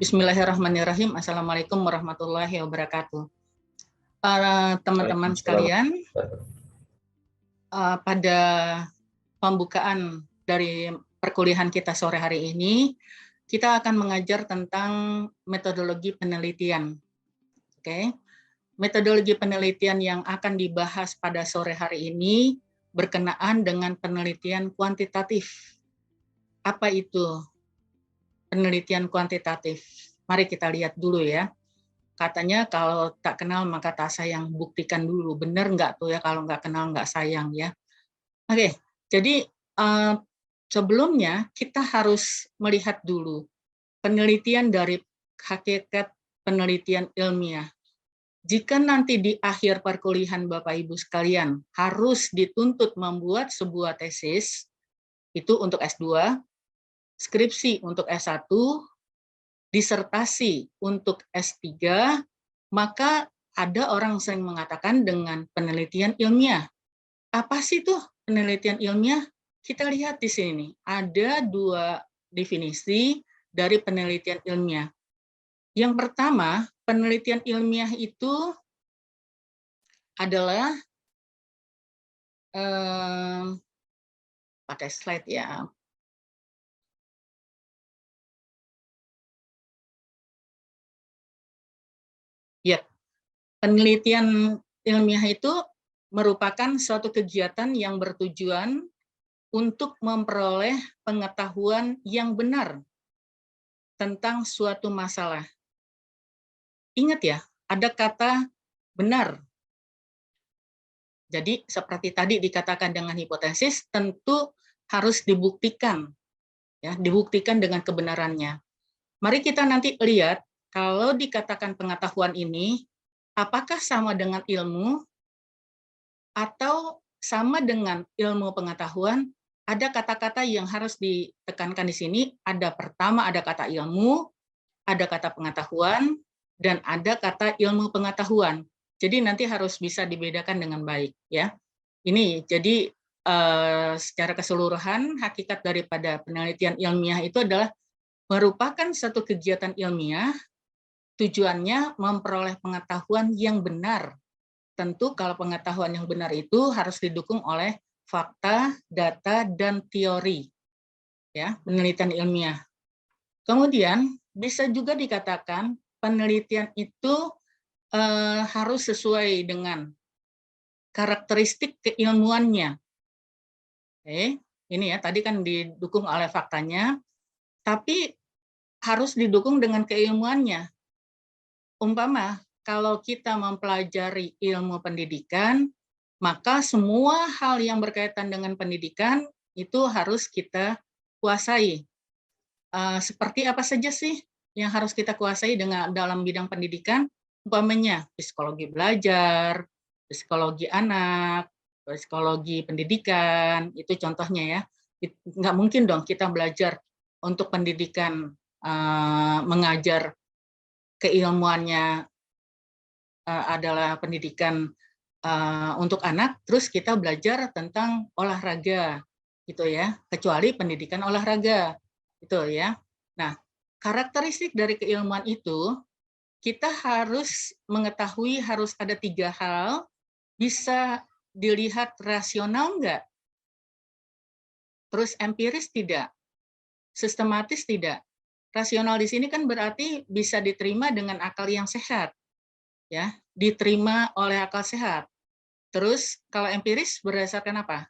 Bismillahirrahmanirrahim. Assalamualaikum warahmatullahi wabarakatuh. Para teman-teman sekalian, pada pembukaan dari perkuliahan kita sore hari ini, kita akan mengajar tentang metodologi penelitian. Oke, metodologi penelitian yang akan dibahas pada sore hari ini berkenaan dengan penelitian kuantitatif. Apa itu penelitian kuantitatif? Mari kita lihat dulu ya. Katanya kalau tak kenal maka tak sayang, buktikan dulu. Benar nggak tuh ya, kalau nggak kenal nggak sayang ya. Oke, jadi sebelumnya kita harus melihat dulu penelitian dari hakikat penelitian ilmiah. Jika nanti di akhir perkuliahan Bapak Ibu sekalian harus dituntut membuat sebuah tesis, itu untuk S2, skripsi untuk S1, disertasi untuk S3, maka ada orang sering mengatakan dengan penelitian ilmiah. Apa sih tuh penelitian ilmiah? Kita lihat di sini, ada dua definisi dari penelitian ilmiah. Yang pertama, penelitian ilmiah itu adalah, pakai slide ya. Ya, penelitian ilmiah itu merupakan suatu kegiatan yang bertujuan untuk memperoleh pengetahuan yang benar tentang suatu masalah. Ingat ya, ada kata benar. Jadi seperti tadi dikatakan dengan hipotesis, tentu harus dibuktikan, ya, dibuktikan dengan kebenarannya. Mari kita nanti lihat kalau dikatakan pengetahuan ini, apakah sama dengan ilmu atau sama dengan ilmu pengetahuan. Ada kata-kata yang harus ditekankan di sini. Ada pertama ada kata ilmu, ada kata pengetahuan, dan ada kata ilmu pengetahuan. Jadi nanti harus bisa dibedakan dengan baik ya. Ini jadi secara keseluruhan hakikat daripada penelitian ilmiah itu adalah merupakan satu kegiatan ilmiah, tujuannya memperoleh pengetahuan yang benar. Tentu kalau pengetahuan yang benar itu harus didukung oleh fakta, data, dan teori. Ya, penelitian ilmiah. Kemudian bisa juga dikatakan penelitian itu harus sesuai dengan karakteristik keilmuannya. Oke, ini ya tadi kan didukung oleh faktanya, tapi harus didukung dengan keilmuannya. Umpama kalau kita mempelajari ilmu pendidikan, maka semua hal yang berkaitan dengan pendidikan itu harus kita kuasai. Seperti apa saja sih yang harus kita kuasai dalam bidang pendidikan? Umpamanya psikologi belajar, psikologi anak, psikologi pendidikan, itu contohnya ya. Nggak mungkin dong kita belajar untuk pendidikan, mengajar keilmuannya adalah pendidikan untuk anak, terus kita belajar tentang olahraga, gitu ya, kecuali pendidikan olahraga, gitu ya. Nah, karakteristik dari keilmuan itu, kita harus mengetahui harus ada 3 hal, bisa dilihat rasional nggak, terus empiris tidak, sistematis tidak. Rasional di sini kan berarti bisa diterima dengan akal yang sehat, ya, diterima oleh akal sehat. Terus kalau empiris berdasarkan apa?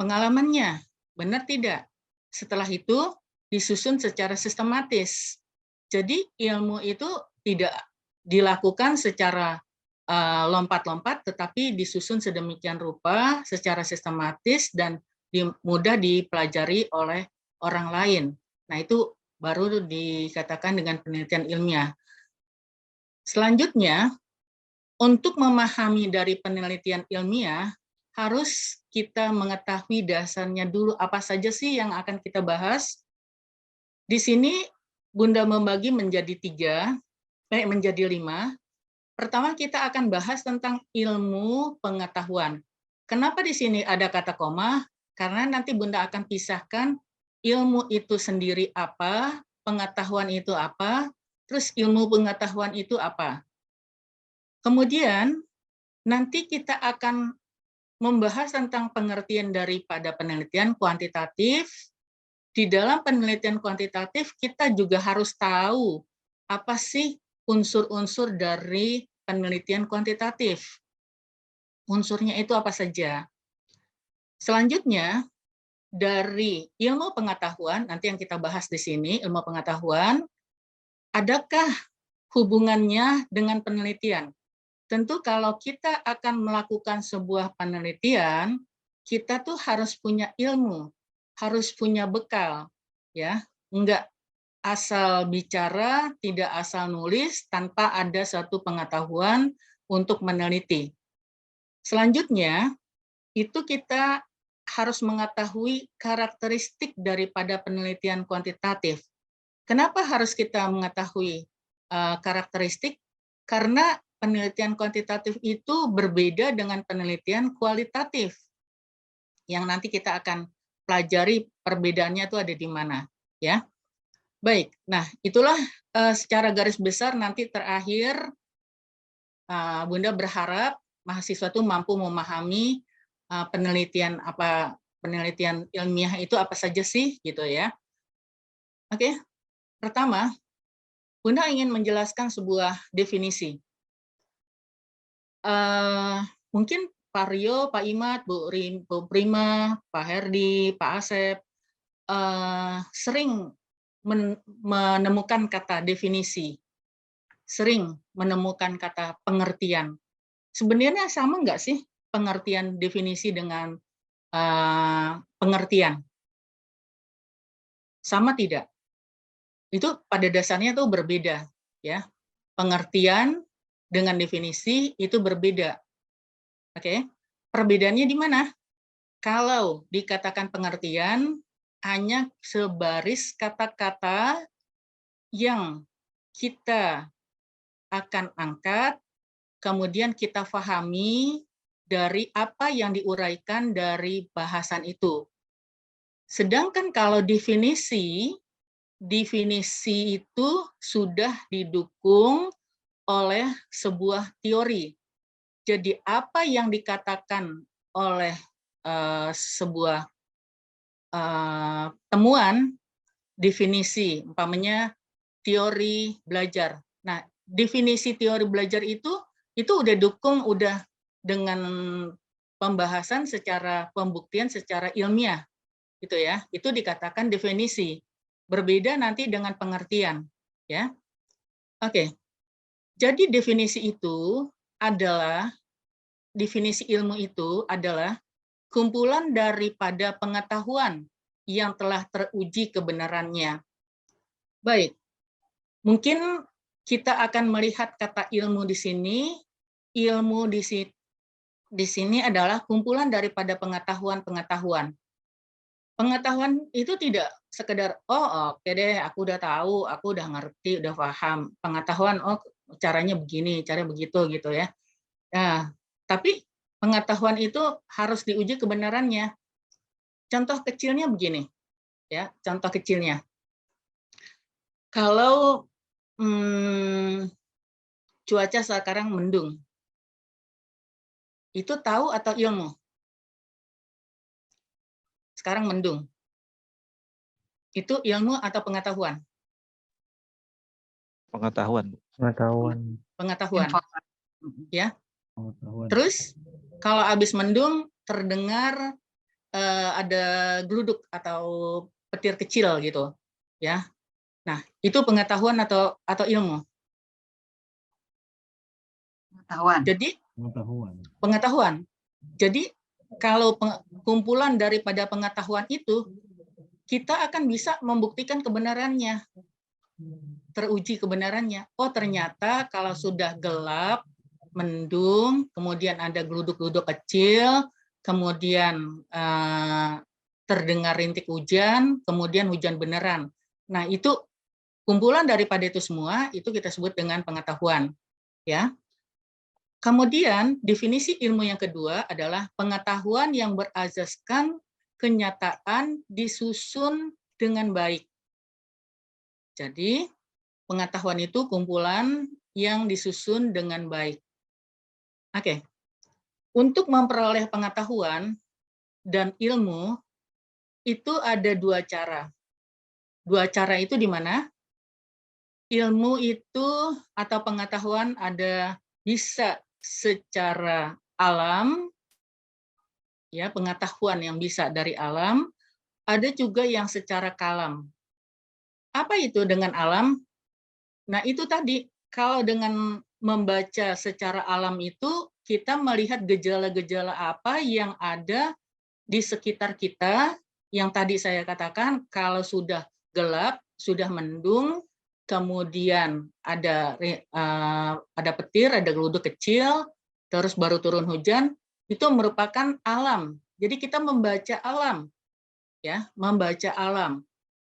Pengalamannya, benar tidak? Setelah itu disusun secara sistematis. Jadi ilmu itu tidak dilakukan secara lompat-lompat, tetapi disusun sedemikian rupa secara sistematis dan mudah dipelajari oleh orang lain. Nah itu baru dikatakan dengan penelitian ilmiah. Selanjutnya, untuk memahami dari penelitian ilmiah, harus kita mengetahui dasarnya dulu apa saja sih yang akan kita bahas. Di sini Bunda membagi menjadi 5. Pertama kita akan bahas tentang ilmu pengetahuan. Kenapa di sini ada kata koma? Karena nanti Bunda akan pisahkan ilmu itu sendiri apa, pengetahuan itu apa, Terus ilmu pengetahuan itu apa? Kemudian nanti kita akan membahas tentang pengertian daripada penelitian kuantitatif. Di dalam penelitian kuantitatif, kita juga harus tahu apa sih unsur-unsur dari penelitian kuantitatif. Unsurnya itu apa saja. Selanjutnya, dari ilmu pengetahuan, nanti yang kita bahas di sini, ilmu pengetahuan, adakah hubungannya dengan penelitian? Tentu kalau kita akan melakukan sebuah penelitian, kita tuh harus punya ilmu, harus punya bekal, ya. Enggak asal bicara, tidak asal nulis tanpa ada satu pengetahuan untuk meneliti. Selanjutnya, itu kita harus mengetahui karakteristik daripada penelitian kuantitatif. Kenapa harus kita mengetahui karakteristik? Karena penelitian kuantitatif itu berbeda dengan penelitian kualitatif. Yang nanti kita akan pelajari perbedaannya itu ada di mana, ya. Baik. Nah, itulah secara garis besar nanti terakhir Bunda berharap mahasiswa itu mampu memahami penelitian ilmiah itu apa saja sih gitu ya. Oke. Pertama, Bunda ingin menjelaskan sebuah definisi. Mungkin Pak Rio, Pak Imat, Bu Prima, Pak Herdi, Pak Asep sering menemukan kata definisi, sering menemukan kata pengertian. Sebenarnya sama nggak sih pengertian definisi dengan pengertian? Sama tidak? Itu pada dasarnya tuh berbeda, ya. Pengertian dengan definisi itu berbeda. Oke. Perbedaannya di mana? Kalau dikatakan pengertian hanya sebaris kata-kata yang kita akan angkat, kemudian kita pahami dari apa yang diuraikan dari bahasan itu. Sedangkan kalau definisi itu sudah didukung oleh sebuah teori. Jadi apa yang dikatakan oleh sebuah temuan definisi, umpamanya teori belajar. Nah, definisi teori belajar itu udah dukung, udah dengan pembahasan secara pembuktian secara ilmiah, gitu ya. Itu dikatakan definisi. Berbeda nanti dengan pengertian, ya. Oke. Jadi definisi itu adalah definisi ilmu itu adalah kumpulan daripada pengetahuan yang telah teruji kebenarannya. Baik. Mungkin kita akan melihat kata ilmu di sini. Ilmu di sini adalah kumpulan daripada pengetahuan-pengetahuan. Pengetahuan itu tidak sekedar, oh oke deh, aku udah tahu, aku udah ngerti, udah paham. Pengetahuan, oh caranya begini, caranya begitu gitu ya. Nah, tapi pengetahuan itu harus diuji kebenarannya. Contoh kecilnya begini, ya. Contoh kecilnya, kalau cuaca sekarang mendung, itu tahu atau ilmu? Sekarang mendung. Itu ilmu atau pengetahuan? Pengetahuan. Pengetahuan. Pengetahuan. Ya. Pengetahuan. Terus kalau habis mendung terdengar ada geluduk atau petir kecil gitu, ya. Nah, itu pengetahuan atau ilmu? Pengetahuan. Jadi Pengetahuan. pengetahuan. Jadi kalau kumpulan daripada pengetahuan itu, kita akan bisa membuktikan kebenarannya, teruji kebenarannya. Oh ternyata kalau sudah gelap, mendung, kemudian ada geluduk-geluduk kecil, kemudian terdengar rintik hujan, kemudian hujan beneran. Nah itu kumpulan daripada itu semua, itu kita sebut dengan pengetahuan. Ya. Kemudian definisi ilmu yang kedua adalah pengetahuan yang berasaskan kenyataan disusun dengan baik. Jadi Pengetahuan itu kumpulan yang disusun dengan baik. Oke. Untuk memperoleh pengetahuan dan ilmu itu ada dua cara. Dua cara itu di mana? Ilmu itu atau pengetahuan ada bisa secara alam, ya, pengetahuan yang bisa dari alam, ada juga yang secara kalam. Apa itu dengan alam? Nah, itu tadi, kalau dengan membaca secara alam itu, kita melihat gejala-gejala apa yang ada di sekitar kita, yang tadi saya katakan, kalau sudah gelap, sudah mendung, kemudian ada petir, ada geluduk kecil, terus baru turun hujan, itu merupakan alam. Jadi kita membaca alam, ya, membaca alam.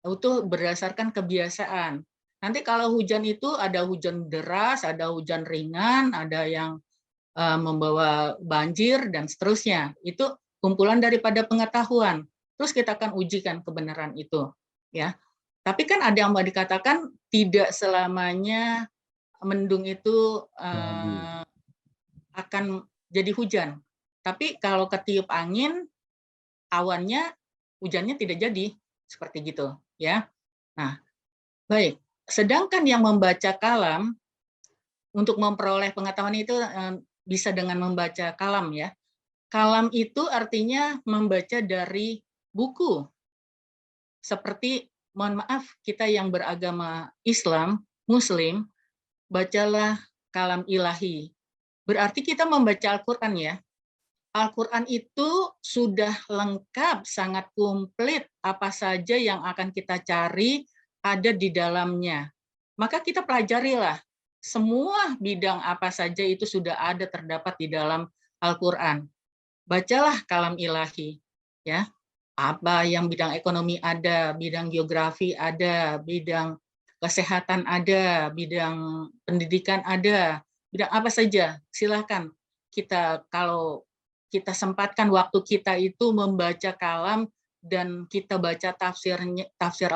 Itu berdasarkan kebiasaan. Nanti kalau hujan itu ada hujan deras, ada hujan ringan, ada yang membawa banjir dan seterusnya. Itu kumpulan daripada pengetahuan. Terus kita akan ujikan kebenaran itu, ya. Tapi kan ada yang mau dikatakan tidak selamanya mendung itu akan jadi hujan. Tapi kalau ketiup angin, awannya hujannya tidak jadi, seperti gitu, ya. Nah, baik. Sedangkan yang membaca kalam untuk memperoleh pengetahuan itu bisa dengan membaca kalam, ya. Kalam itu artinya membaca dari buku. Seperti, mohon maaf, kita yang beragama Islam, Muslim, bacalah kalam ilahi. Berarti kita membaca Al-Quran, ya. Al-Quran itu sudah lengkap, sangat komplit, apa saja yang akan kita cari ada di dalamnya. Maka kita pelajarilah, semua bidang apa saja itu sudah ada terdapat di dalam Al-Quran. Bacalah kalam ilahi, ya. Apa yang bidang ekonomi ada, bidang geografi ada, bidang kesehatan ada, bidang pendidikan ada, bidang apa saja, silahkan kita, kalau kita sempatkan waktu kita itu membaca kalam dan kita baca tafsir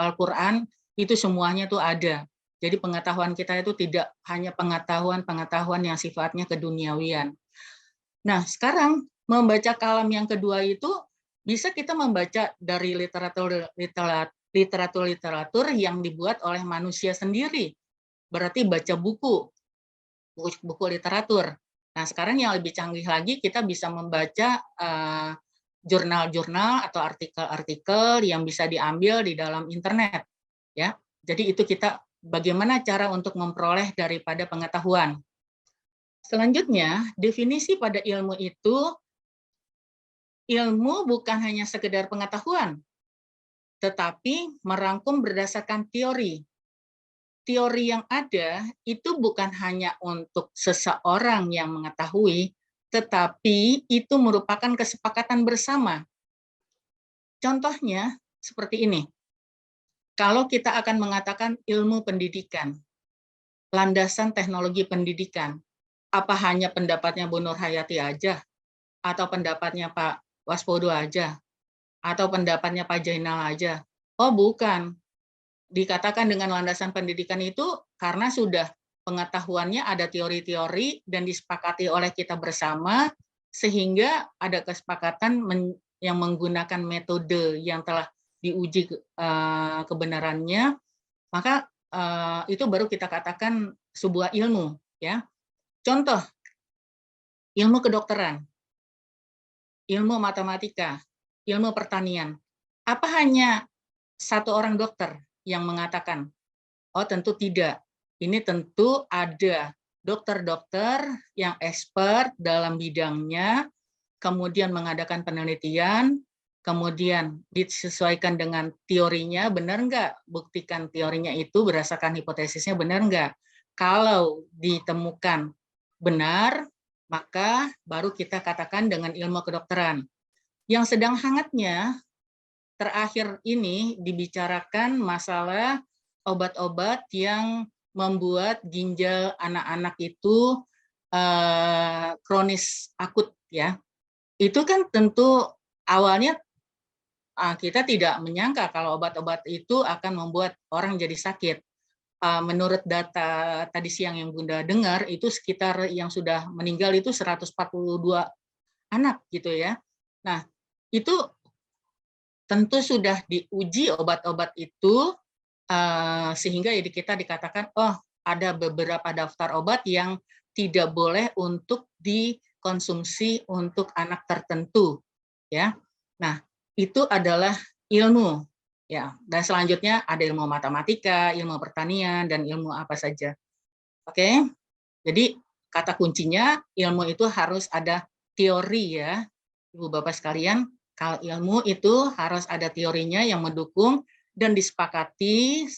Al-Quran, itu semuanya tuh ada. Jadi pengetahuan kita itu tidak hanya pengetahuan yang sifatnya keduniawian. Nah, sekarang membaca kalam yang kedua itu bisa kita membaca dari literatur yang dibuat oleh manusia sendiri. Berarti baca buku literatur. Nah, sekarang yang lebih canggih lagi, kita bisa membaca jurnal-jurnal atau artikel-artikel yang bisa diambil di dalam internet, ya. Jadi itu kita bagaimana cara untuk memperoleh daripada pengetahuan. Selanjutnya, definisi pada ilmu itu, ilmu bukan hanya sekedar pengetahuan, tetapi merangkum berdasarkan teori. Teori yang ada itu bukan hanya untuk seseorang yang mengetahui, tetapi itu merupakan kesepakatan bersama. Contohnya seperti ini. Kalau kita akan mengatakan ilmu pendidikan, landasan teknologi pendidikan, apa hanya pendapatnya Bu Nur Hayati aja? Atau pendapatnya Pak Waspodo aja? Atau pendapatnya Pak Jainal aja? Oh, bukan. Dikatakan dengan landasan pendidikan itu karena sudah pengetahuannya ada teori-teori dan disepakati oleh kita bersama, sehingga ada kesepakatan yang menggunakan metode yang telah diuji kebenarannya, maka itu baru kita katakan sebuah ilmu, ya. Contoh, ilmu kedokteran, ilmu matematika, ilmu pertanian. Apa hanya satu orang dokter yang mengatakan? Oh, tentu tidak. Ini tentu ada dokter-dokter yang expert dalam bidangnya, kemudian mengadakan penelitian, kemudian disesuaikan dengan teorinya, benar nggak? Buktikan teorinya itu berdasarkan hipotesisnya, benar nggak? Kalau ditemukan benar, maka baru kita katakan dengan ilmu kedokteran. Yang sedang hangatnya, terakhir ini dibicarakan masalah obat-obat yang membuat ginjal anak-anak itu kronis akut, ya. Itu kan tentu awalnya kita tidak menyangka kalau obat-obat itu akan membuat orang jadi sakit. menurut data tadi siang yang Bunda dengar, itu sekitar yang sudah meninggal itu 142 anak gitu ya. Nah, itu tentu sudah diuji obat-obat itu sehingga ya kita dikatakan, oh ada beberapa daftar obat yang tidak boleh untuk dikonsumsi untuk anak tertentu, ya. Nah, itu adalah ilmu, ya. Dan selanjutnya ada ilmu matematika, ilmu pertanian, dan ilmu apa saja. Oke, jadi kata kuncinya ilmu itu harus ada teori ya, Ibu Bapak sekalian. Kalau ilmu itu harus ada teorinya yang mendukung dan disepakati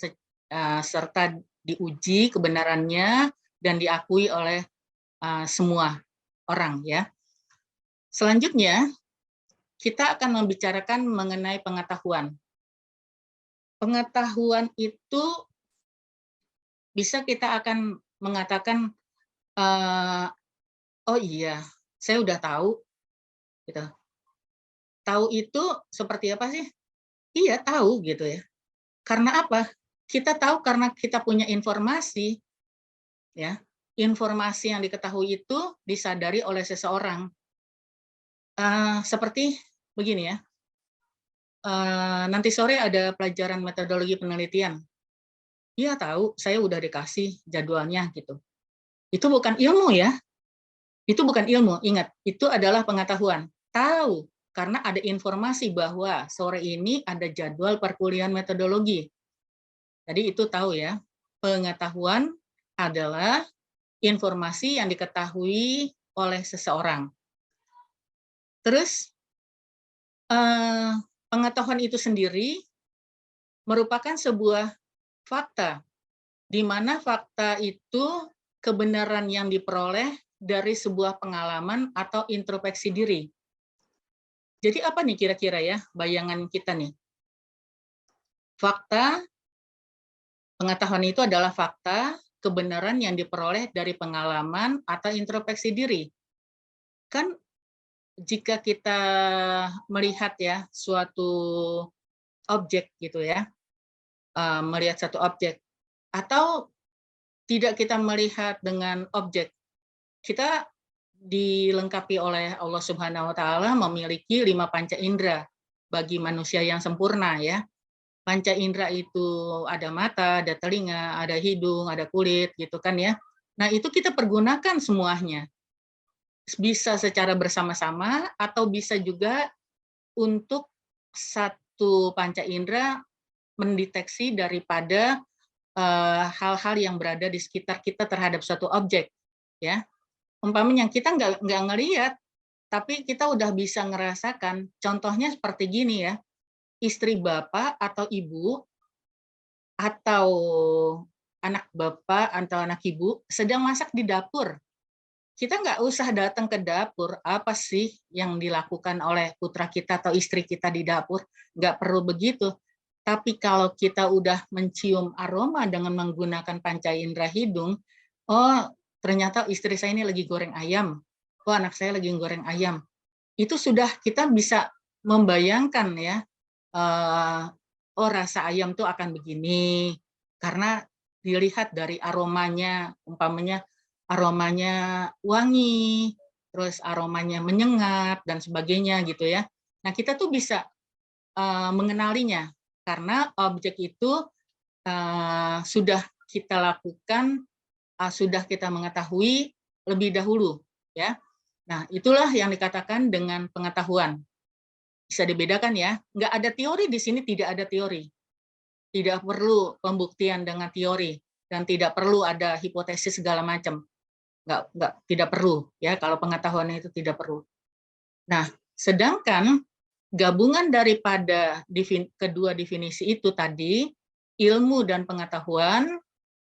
serta diuji kebenarannya dan diakui oleh semua orang ya. Selanjutnya kita akan membicarakan mengenai pengetahuan. Pengetahuan itu bisa kita akan mengatakan oh iya, saya udah tahu gitu. Tahu itu seperti apa sih? Iya, tahu gitu ya. Karena apa? Kita tahu karena kita punya informasi ya. Informasi yang diketahui itu disadari oleh seseorang. Seperti begini ya. Nanti sore ada pelajaran metodologi penelitian. Iya tahu, saya udah dikasih jadwalnya gitu. Itu bukan ilmu ya. Itu bukan ilmu, ingat. Itu adalah pengetahuan. Tahu, karena ada informasi bahwa sore ini ada jadwal perkuliahan metodologi. Jadi itu tahu ya. Pengetahuan adalah informasi yang diketahui oleh seseorang. Terus, pengetahuan itu sendiri merupakan sebuah fakta, di mana fakta itu kebenaran yang diperoleh dari sebuah pengalaman atau introspeksi diri. Jadi apa nih kira-kira ya bayangan kita nih? Fakta, pengetahuan itu adalah fakta, kebenaran yang diperoleh dari pengalaman atau introspeksi diri. Kan jika kita melihat ya suatu objek gitu ya, melihat satu objek, atau tidak kita melihat dengan objek, kita dilengkapi oleh Allah Subhanahu wa taala memiliki 5 panca indera bagi manusia yang sempurna ya. Panca indera itu ada mata, ada telinga, ada hidung, ada kulit gitu kan ya. Nah, itu kita pergunakan semuanya. Bisa secara bersama-sama atau bisa juga untuk satu panca indera mendeteksi daripada hal-hal yang berada di sekitar kita terhadap suatu objek ya. Umpamanya kita nggak ngelihat, tapi kita udah bisa ngerasakan. Contohnya seperti gini ya, istri bapak atau ibu atau anak bapak atau anak ibu sedang masak di dapur. Kita nggak usah datang ke dapur, apa sih yang dilakukan oleh putra kita atau istri kita di dapur, nggak perlu begitu. Tapi kalau kita udah mencium aroma dengan menggunakan panca indera hidung, oh ternyata istri saya ini lagi goreng ayam, oh anak saya lagi goreng ayam. Itu sudah kita bisa membayangkan ya, oh rasa ayam tuh akan begini, karena dilihat dari aromanya, umpamanya aromanya wangi, terus aromanya menyengat dan sebagainya gitu ya. Nah kita tuh bisa mengenalinya karena objek itu sudah kita lakukan, sudah kita mengetahui lebih dahulu ya. Nah itulah yang dikatakan dengan pengetahuan. Bisa dibedakan ya, nggak ada teori di sini, tidak ada teori. Tidak perlu pembuktian dengan teori dan tidak perlu ada hipotesis segala macam. Tidak perlu ya kalau pengetahuan itu tidak perlu. Nah, sedangkan gabungan daripada kedua definisi itu tadi, ilmu dan pengetahuan,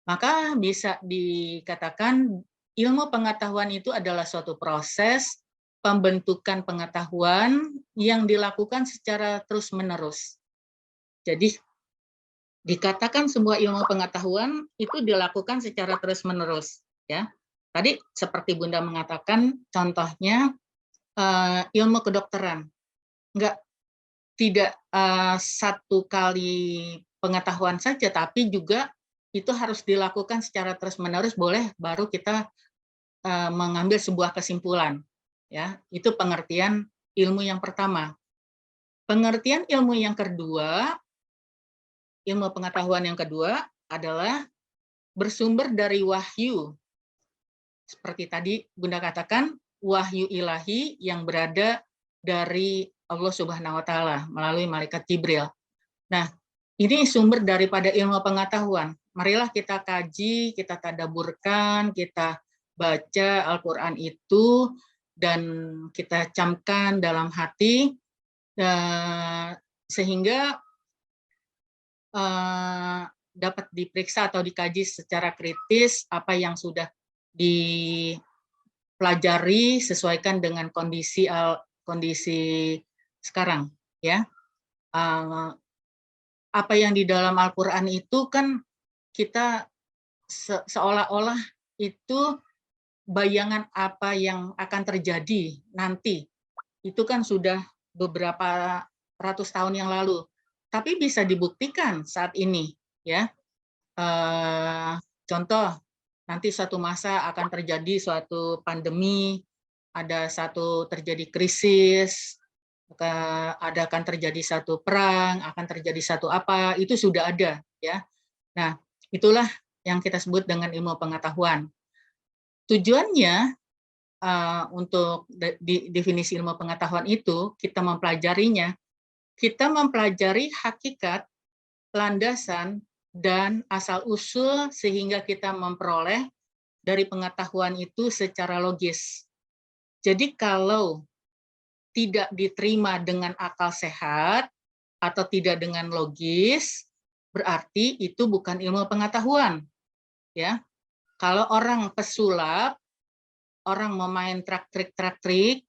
maka bisa dikatakan ilmu pengetahuan itu adalah suatu proses pembentukan pengetahuan yang dilakukan secara terus-menerus. Jadi dikatakan sebuah ilmu pengetahuan itu dilakukan secara terus-menerus ya. Tadi seperti Bunda mengatakan contohnya ilmu kedokteran. Tidak satu kali pengetahuan saja, tapi juga itu harus dilakukan secara terus-menerus, boleh baru kita mengambil sebuah kesimpulan. Ya, itu pengertian ilmu yang pertama. Pengertian ilmu yang kedua, ilmu pengetahuan yang kedua adalah bersumber dari wahyu. Seperti tadi Bunda katakan, wahyu ilahi yang berada dari Allah Subhanahu wa taala melalui malaikat Jibril. Nah, ini sumber daripada ilmu pengetahuan. Marilah kita kaji, kita tadaburkan, kita baca Al-Qur'an itu dan kita camkan dalam hati sehingga dapat diperiksa atau dikaji secara kritis apa yang sudah dipelajari sesuaikan dengan kondisi sekarang, ya. Apa yang di dalam Al-Qur'an itu kan kita seolah-olah itu bayangan apa yang akan terjadi nanti. Itu kan sudah beberapa ratus tahun yang lalu. Tapi bisa dibuktikan saat ini, ya. Contoh, nanti suatu masa akan terjadi suatu pandemi, ada terjadi krisis, akan terjadi satu perang, akan terjadi satu apa, itu sudah ada, ya. Nah, itulah yang kita sebut dengan ilmu pengetahuan. Tujuannya untuk definisi ilmu pengetahuan itu, kita mempelajarinya, kita mempelajari hakikat, landasan, dan asal-usul sehingga kita memperoleh dari pengetahuan itu secara logis. Jadi kalau tidak diterima dengan akal sehat atau tidak dengan logis, berarti itu bukan ilmu pengetahuan. Ya, kalau orang pesulap, orang memain trak-trik,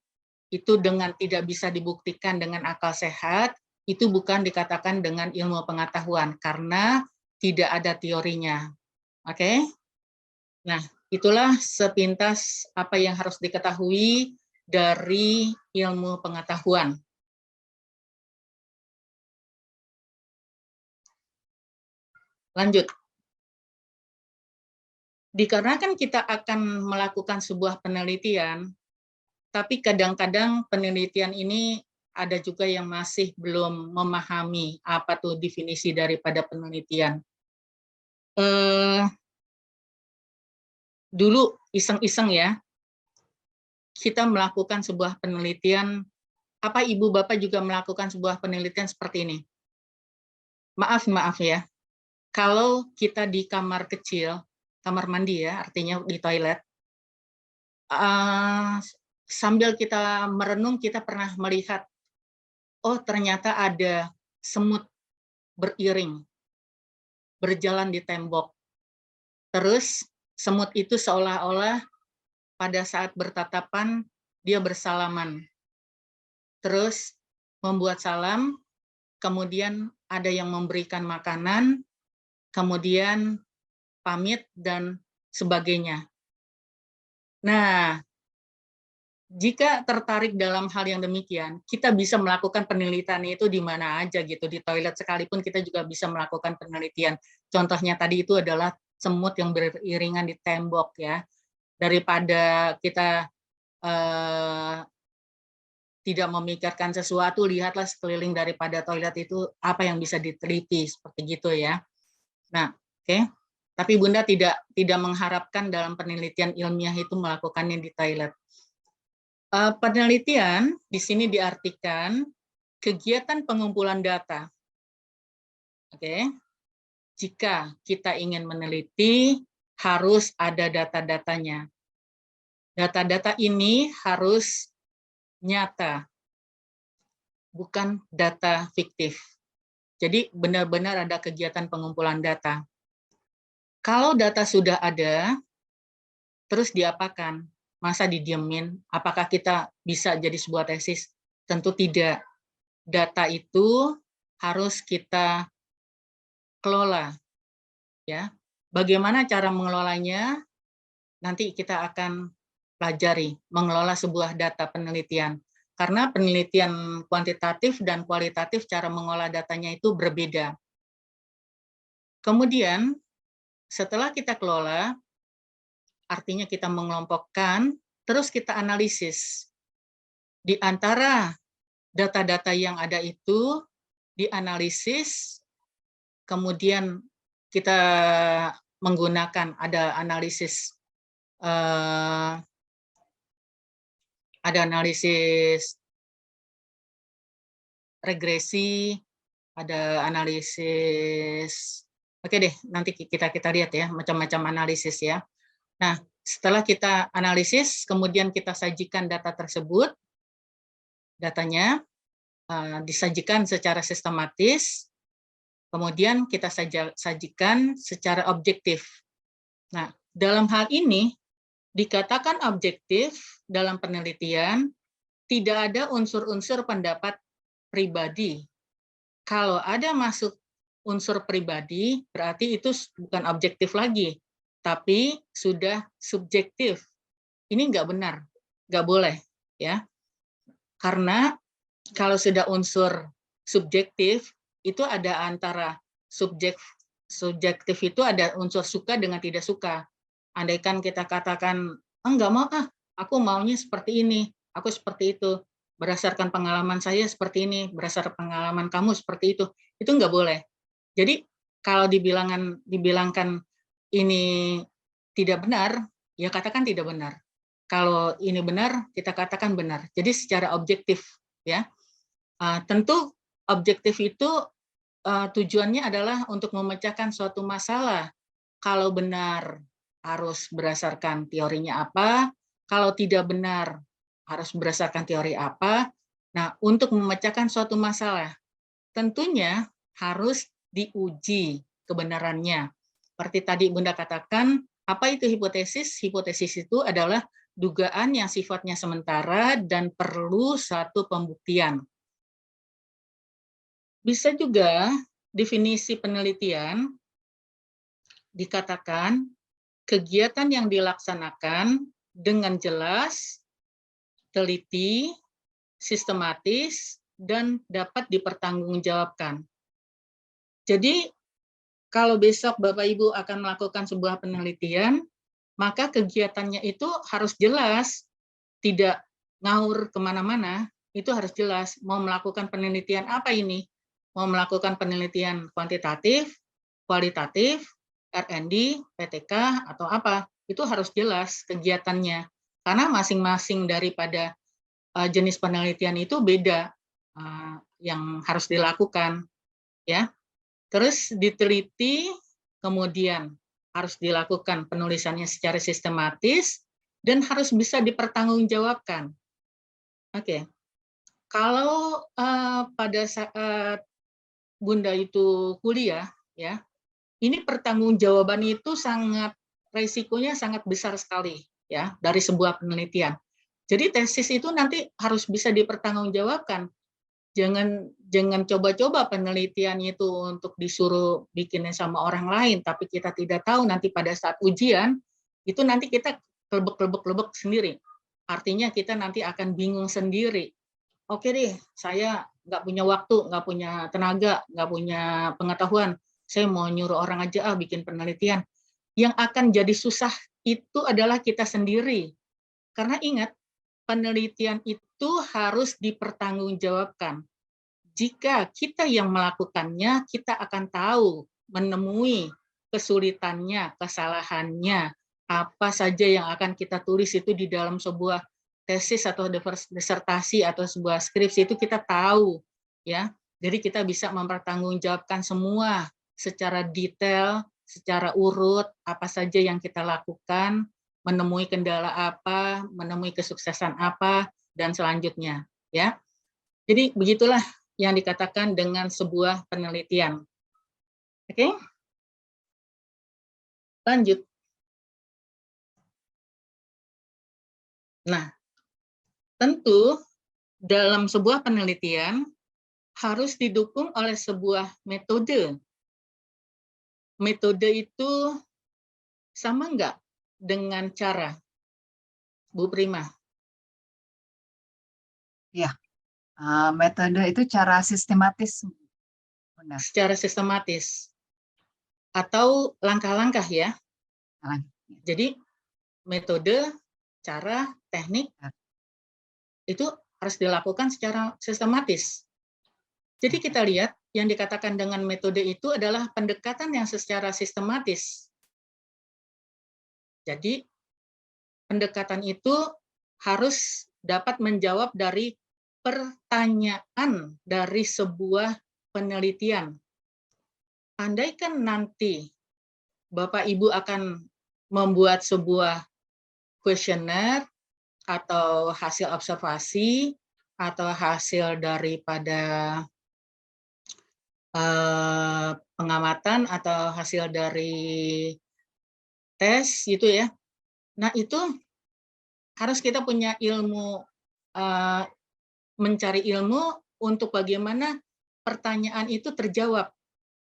itu dengan tidak bisa dibuktikan dengan akal sehat, itu bukan dikatakan dengan ilmu pengetahuan, karena tidak ada teorinya. Oke? Nah, itulah sepintas apa yang harus diketahui dari ilmu pengetahuan. Lanjut. Dikarenakan kita akan melakukan sebuah penelitian, tapi kadang-kadang penelitian ini ada juga yang masih belum memahami apa tuh definisi daripada penelitian. Dulu iseng-iseng ya, kita melakukan sebuah penelitian, apa Ibu Bapak juga melakukan sebuah penelitian seperti ini? Maaf ya, kalau kita di kamar kecil, kamar mandi ya, artinya di toilet, sambil kita merenung, kita pernah melihat, oh ternyata ada semut beriring, berjalan di tembok. Terus semut itu seolah-olah pada saat bertatapan, dia bersalaman. Terus membuat salam, kemudian ada yang memberikan makanan, kemudian pamit, dan sebagainya. Nah, jika tertarik dalam hal yang demikian, kita bisa melakukan penelitian itu di mana aja gitu, di toilet sekalipun kita juga bisa melakukan penelitian. Contohnya tadi itu adalah semut yang beriringan di tembok ya. Daripada kita tidak memikirkan sesuatu, lihatlah sekeliling daripada toilet itu apa yang bisa diteliti seperti gitu ya. Nah, oke. Tapi Bunda tidak mengharapkan dalam penelitian ilmiah itu melakukannya di toilet. Penelitian di sini diartikan kegiatan pengumpulan data. Oke. Jika kita ingin meneliti, harus ada data-datanya. Data-data ini harus nyata, bukan data fiktif. Jadi benar-benar ada kegiatan pengumpulan data. Kalau data sudah ada, terus diapakan? Masa didiemin? Apakah kita bisa jadi sebuah tesis? Tentu tidak. Data itu harus kita kelola. Ya. Bagaimana cara mengelolanya? Nanti kita akan pelajari, mengelola sebuah data penelitian. Karena penelitian kuantitatif dan kualitatif cara mengolah datanya itu berbeda. Kemudian, Setelah kita kelola, artinya kita mengelompokkan, terus kita analisis. Di antara data-data yang ada itu, dianalisis, kemudian kita menggunakan ada analisis regresi, ada analisis. Oke deh, nanti kita lihat ya, macam-macam analisis ya. Nah, setelah kita analisis, kemudian kita sajikan data tersebut, datanya disajikan secara sistematis, kemudian kita sajikan secara objektif. Nah, dalam hal ini, dikatakan objektif dalam penelitian, tidak ada unsur-unsur pendapat pribadi. Kalau ada masuk unsur pribadi, berarti itu bukan objektif lagi, tapi sudah subjektif. Ini nggak benar, nggak boleh, ya. Karena kalau sudah unsur subjektif, itu ada antara subjektif itu ada unsur suka dengan tidak suka. Andaikan kita katakan, nggak mau, aku maunya seperti ini, aku seperti itu, berdasarkan pengalaman saya seperti ini, berdasarkan pengalaman kamu seperti itu nggak boleh. Jadi kalau dibilangkan ini tidak benar, ya katakan tidak benar. Kalau ini benar, kita katakan benar. Jadi secara objektif, ya. Tentu objektif itu tujuannya adalah untuk memecahkan suatu masalah. Kalau benar harus berdasarkan teorinya apa, kalau tidak benar harus berdasarkan teori apa. Nah, untuk memecahkan suatu masalah, tentunya harus diuji kebenarannya. Seperti tadi Bunda katakan, apa itu hipotesis? Hipotesis itu adalah dugaan yang sifatnya sementara dan perlu satu pembuktian. Bisa juga definisi penelitian dikatakan kegiatan yang dilaksanakan dengan jelas, teliti, sistematis, dan dapat dipertanggungjawabkan. Jadi, kalau besok Bapak Ibu akan melakukan sebuah penelitian, maka kegiatannya itu harus jelas, tidak ngawur kemana-mana, itu harus jelas. Mau melakukan penelitian apa ini? Mau melakukan penelitian kuantitatif, kualitatif, R&D, PTK, atau apa? Itu harus jelas kegiatannya. Karena masing-masing daripada jenis penelitian itu beda yang harus dilakukan, ya. Terus diteliti, kemudian harus dilakukan penulisannya secara sistematis dan harus bisa dipertanggungjawabkan. Oke, kalau pada saat Bunda itu kuliah, ya, ini pertanggungjawaban itu resikonya sangat besar sekali, ya, dari sebuah penelitian. Jadi tesis itu nanti harus bisa dipertanggungjawabkan. Jangan coba-coba penelitian itu untuk disuruh bikinnya sama orang lain, tapi kita tidak tahu nanti pada saat ujian, itu nanti kita kelebek-kelebek sendiri. Artinya kita nanti akan bingung sendiri. Oke deh, saya nggak punya waktu, nggak punya tenaga, nggak punya pengetahuan. Saya mau nyuruh orang aja bikin penelitian. Yang akan jadi susah itu adalah kita sendiri. Karena ingat, penelitian itu harus dipertanggungjawabkan. Jika kita yang melakukannya, kita akan tahu, menemui kesulitannya, kesalahannya, apa saja yang akan kita tulis itu di dalam sebuah tesis atau disertasi atau sebuah skripsi itu kita tahu, ya. Jadi kita bisa mempertanggungjawabkan semua secara detail, secara urut, apa saja yang kita lakukan, menemui kendala apa, menemui kesuksesan apa, dan selanjutnya, ya. Jadi begitulah yang dikatakan dengan sebuah penelitian. Oke? Lanjut. Nah, tentu dalam sebuah penelitian harus didukung oleh sebuah metode. Metode itu sama nggak dengan cara, Bu Prima? Ya, metode itu cara sistematis. Benar. Secara sistematis. atau langkah-langkah ya. Heeh. Jadi metode, cara, teknik itu harus dilakukan secara sistematis. Jadi kita lihat yang dikatakan dengan metode itu adalah pendekatan yang secara sistematis. Jadi pendekatan itu harus dapat menjawab dari pertanyaan dari sebuah penelitian. Andaikan nanti Bapak Ibu akan membuat sebuah kuesioner atau hasil observasi atau hasil daripada pengamatan atau hasil dari tes gitu ya. Nah, itu harus kita punya ilmu, mencari ilmu untuk bagaimana pertanyaan itu terjawab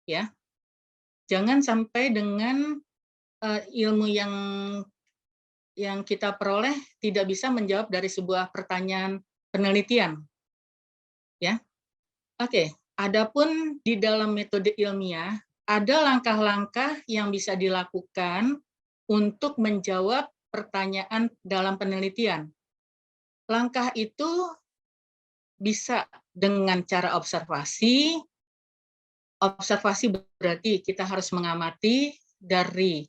ya. Jangan sampai dengan ilmu yang kita peroleh tidak bisa menjawab dari sebuah pertanyaan penelitian. Ya. Oke, adapun di dalam metode ilmiah ada langkah-langkah yang bisa dilakukan untuk menjawab pertanyaan dalam penelitian. Langkah itu bisa dengan cara observasi. Observasi berarti kita harus mengamati dari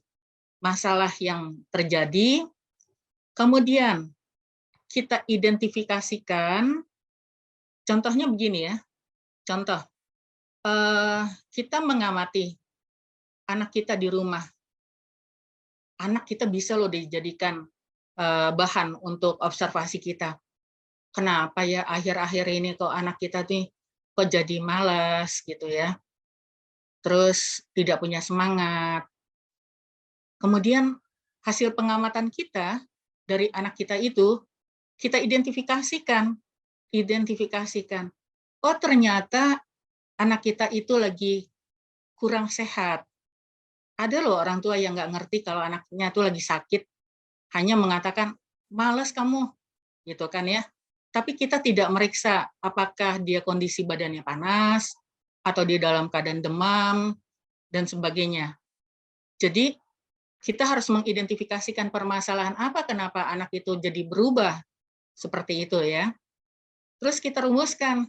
masalah yang terjadi, kemudian kita identifikasikan, contohnya begini ya, contoh, kita mengamati anak kita di rumah, anak kita bisa loh dijadikan bahan untuk observasi kita. Kenapa ya akhir-akhir ini kok anak kita nih kok jadi malas gitu ya, terus tidak punya semangat. Kemudian hasil pengamatan kita dari anak kita itu, kita identifikasikan. Oh ternyata anak kita itu lagi kurang sehat. Ada loh orang tua yang nggak ngerti kalau anaknya tuh lagi sakit, hanya mengatakan, males kamu, gitu kan ya. Tapi kita tidak meriksa apakah dia kondisi badannya panas, atau dia dalam keadaan demam, dan sebagainya. Jadi kita harus mengidentifikasikan permasalahan apa kenapa anak itu jadi berubah seperti itu ya. Terus kita rumuskan,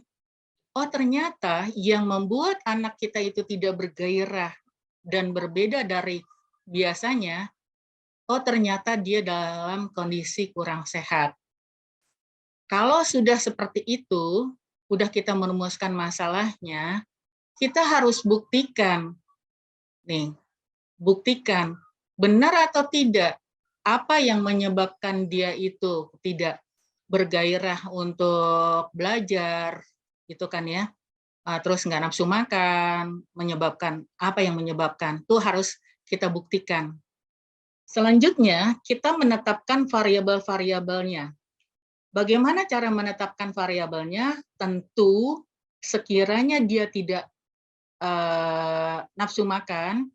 oh ternyata yang membuat anak kita itu tidak bergairah dan berbeda dari biasanya, oh ternyata dia dalam kondisi kurang sehat. Kalau sudah seperti itu, udah kita merumuskan masalahnya, kita harus buktikan, buktikan benar atau tidak apa yang menyebabkan dia itu tidak bergairah untuk belajar, gitu kan ya. Terus nggak nafsu makan, menyebabkan apa yang menyebabkan, itu harus kita buktikan. Selanjutnya, kita menetapkan variabel-variabelnya. Bagaimana cara menetapkan variabelnya? Tentu sekiranya dia tidak nafsu makan,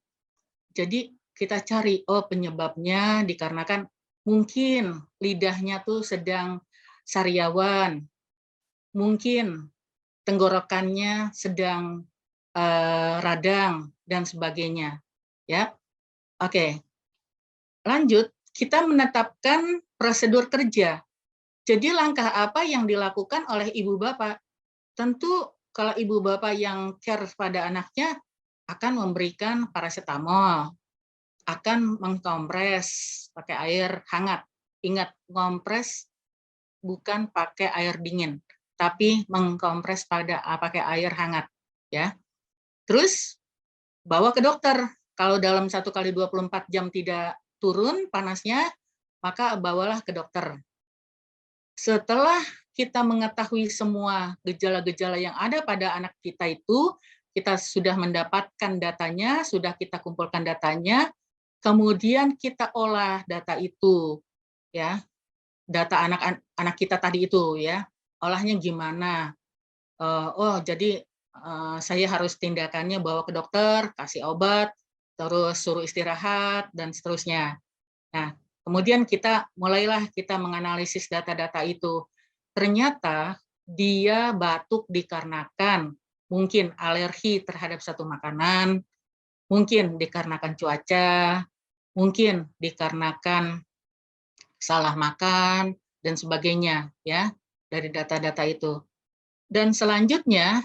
jadi kita cari, oh penyebabnya dikarenakan mungkin lidahnya tuh sedang sariawan, mungkin tenggorokannya sedang radang dan sebagainya. Ya, oke. Lanjut, kita menetapkan prosedur kerja. Jadi langkah apa yang dilakukan oleh ibu bapak? Tentu kalau ibu bapak yang care pada anaknya akan memberikan paracetamol, akan mengkompres pakai air hangat. Ingat, ngompres bukan pakai air dingin, tapi mengkompres pakai air hangat. Ya. Terus bawa ke dokter. Kalau dalam 1x24 jam tidak turun panasnya, maka bawalah ke dokter. Setelah kita mengetahui semua gejala-gejala yang ada pada anak kita itu, kita sudah mendapatkan datanya, sudah kita kumpulkan datanya, kemudian kita olah data itu, ya, data anak kita tadi itu, ya, olahnya gimana? Oh, jadi saya harus tindakannya bawa ke dokter, kasih obat, terus suruh istirahat dan seterusnya. Nah, kemudian mulailah kita menganalisis data-data itu. Ternyata dia batuk dikarenakan mungkin alergi terhadap satu makanan, Mungkin dikarenakan cuaca, mungkin dikarenakan salah makan, dan sebagainya, ya, dari data-data itu. Dan selanjutnya,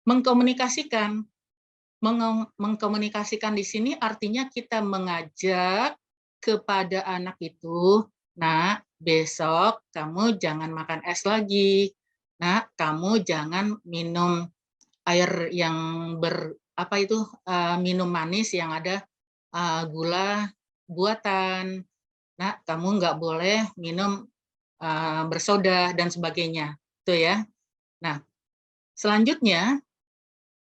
mengkomunikasikan. Mengkomunikasikan di sini artinya kita mengajak kepada anak itu, "Nak, besok kamu jangan makan es lagi. Nak, kamu jangan minum air yang minum manis yang ada gula buatan. Nak, kamu nggak boleh minum bersoda," dan sebagainya. Itu ya. Nah, selanjutnya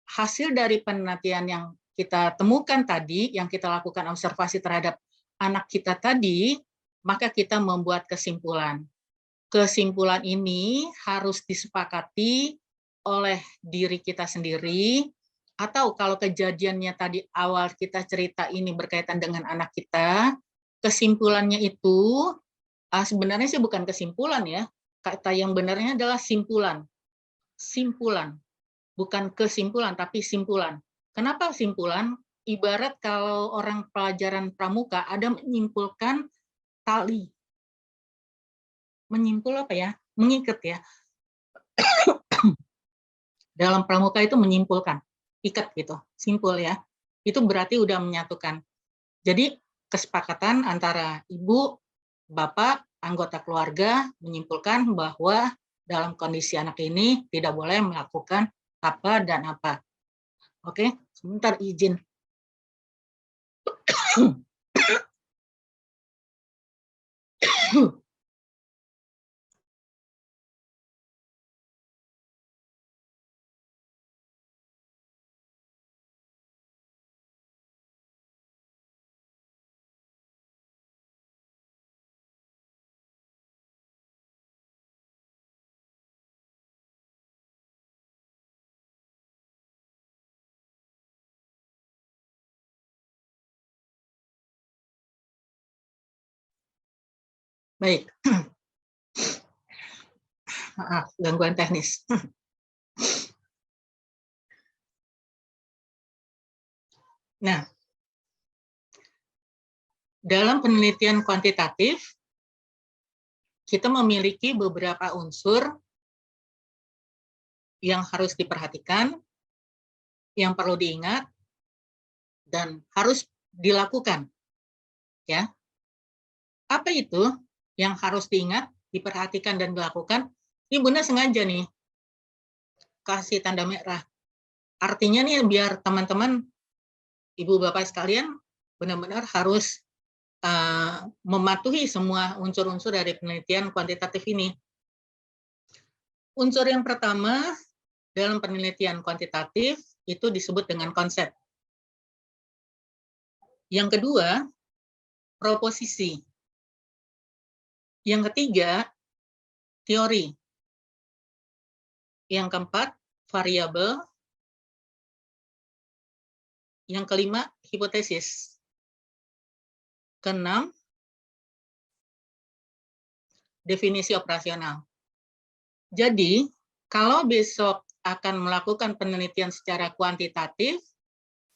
hasil dari penelitian yang kita temukan tadi, yang kita lakukan observasi terhadap anak kita tadi, maka kita membuat kesimpulan. Kesimpulan ini harus disepakati oleh diri kita sendiri, atau kalau kejadiannya tadi awal kita cerita ini berkaitan dengan anak kita, kesimpulannya itu sebenarnya sih bukan kesimpulan ya, kata yang benarnya adalah simpulan. Simpulan. Bukan kesimpulan, tapi simpulan. Kenapa simpulan? Ibarat kalau orang pelajaran pramuka ada menyimpulkan tali. Menyimpul apa ya? Mengikat ya. Dalam pramuka itu menyimpulkan. Ikat gitu, simpul ya. Itu berarti udah menyatukan. Jadi kesepakatan antara ibu, bapak, anggota keluarga menyimpulkan bahwa dalam kondisi anak ini tidak boleh melakukan apa dan apa. Oke, sebentar izin. Baik. Maaf, gangguan teknis. Nah, dalam penelitian kuantitatif, kita memiliki beberapa unsur yang harus diperhatikan, yang perlu diingat, dan harus dilakukan. Ya, apa itu yang harus diingat, diperhatikan, dan dilakukan? Ini Bunda sengaja nih kasih tanda merah. Artinya nih biar teman-teman, ibu bapak sekalian, benar-benar harus mematuhi semua unsur-unsur dari penelitian kuantitatif ini. Unsur yang pertama dalam penelitian kuantitatif itu disebut dengan konsep. Yang kedua, proposisi. Yang ketiga, teori. Yang keempat, variabel. Yang kelima, hipotesis. Keenam, definisi operasional. Jadi, kalau besok akan melakukan penelitian secara kuantitatif,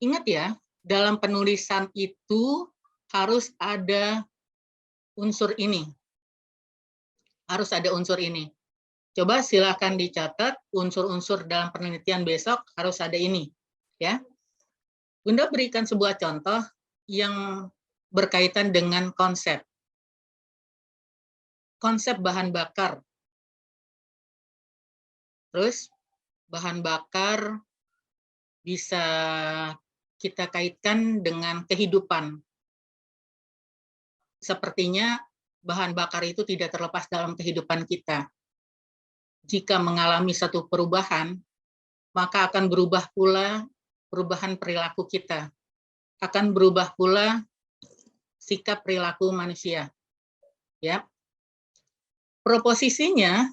ingat ya, dalam penulisan itu harus ada unsur ini. Harus ada unsur ini. Coba silakan dicatat unsur-unsur dalam penelitian besok harus ada ini. Ya, Bunda berikan sebuah contoh yang berkaitan dengan konsep. Konsep bahan bakar. Terus bahan bakar bisa kita kaitkan dengan kehidupan. Sepertinya bahan bakar itu tidak terlepas dalam kehidupan kita. Jika mengalami satu perubahan, maka akan berubah pula perubahan perilaku kita. Akan berubah pula sikap perilaku manusia. Ya. Proposisinya,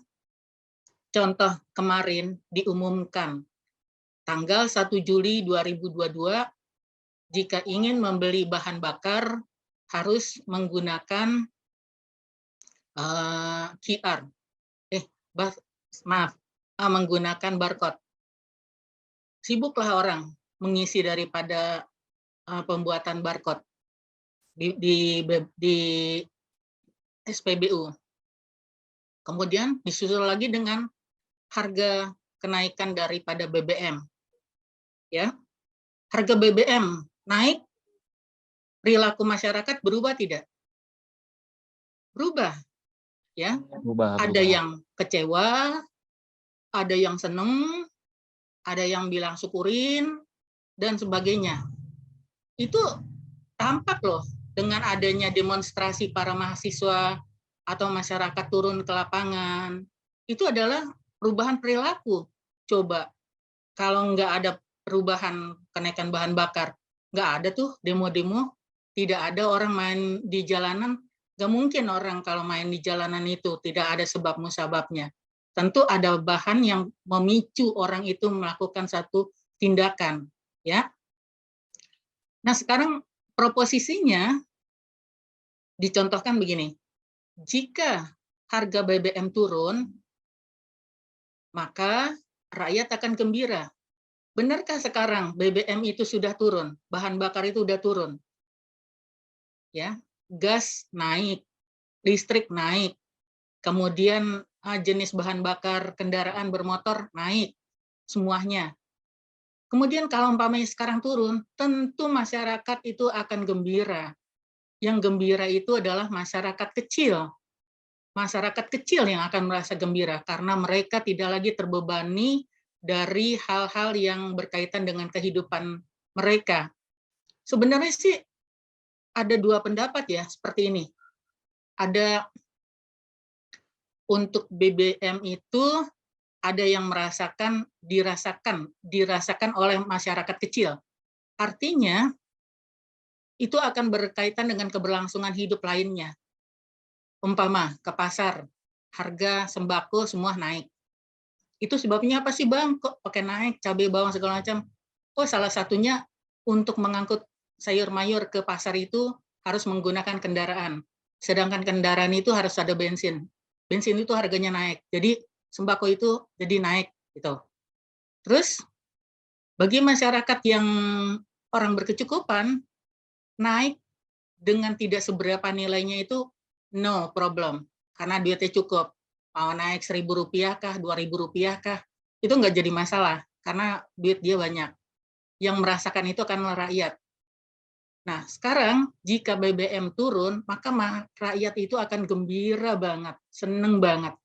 contoh kemarin diumumkan tanggal 1 Juli 2022, jika ingin membeli bahan bakar harus menggunakan QR. Menggunakan barcode. Sibuklah orang mengisi daripada pembuatan barcode di SPBU. Kemudian disusul lagi dengan harga kenaikan daripada BBM. Ya. Harga BBM naik, perilaku masyarakat berubah tidak? Berubah, ya. Ada yang kecewa, ada yang seneng, ada yang bilang syukurin dan sebagainya. Itu tampak loh dengan adanya demonstrasi para mahasiswa atau masyarakat turun ke lapangan. Itu adalah perubahan perilaku. Coba kalau nggak ada perubahan kenaikan bahan bakar, nggak ada tuh demo-demo, tidak ada orang main di jalanan, nggak mungkin orang kalau main di jalanan itu tidak ada sebab musababnya. Tentu ada bahan yang memicu orang itu melakukan satu tindakan, ya. Nah sekarang proposisinya dicontohkan begini, jika harga BBM turun, maka rakyat akan gembira. Benarkah sekarang BBM itu sudah turun, bahan bakar itu sudah turun? Ya, gas naik, listrik naik, kemudian jenis bahan bakar kendaraan bermotor naik, semuanya. Kemudian kalau umpamanya sekarang turun, tentu masyarakat itu akan gembira. Yang gembira itu adalah masyarakat kecil. Masyarakat kecil yang akan merasa gembira karena mereka tidak lagi terbebani dari hal-hal yang berkaitan dengan kehidupan mereka. Sebenarnya sih ada dua pendapat ya seperti ini. Ada untuk BBM itu ada yang dirasakan oleh masyarakat kecil. Artinya itu akan berkaitan dengan keberlangsungan hidup lainnya. Umpama ke pasar, harga sembako semua naik. Itu sebabnya apa sih Bang? Kok pakai naik cabai bawang segala macam? Oh, salah satunya untuk mengangkut sayur mayur ke pasar itu harus menggunakan kendaraan. Sedangkan kendaraan itu harus ada bensin. Bensin itu harganya naik. Jadi sembako itu jadi naik gitu. Terus bagi masyarakat yang orang berkecukupan, naik dengan tidak seberapa nilainya itu no problem. Karena duitnya cukup. Mau naik Rp1.000 kah, Rp2.000 kah, itu nggak jadi masalah, karena duit dia banyak. Yang merasakan itu akan rakyat. Nah, sekarang jika BBM turun, maka rakyat itu akan gembira banget, seneng banget.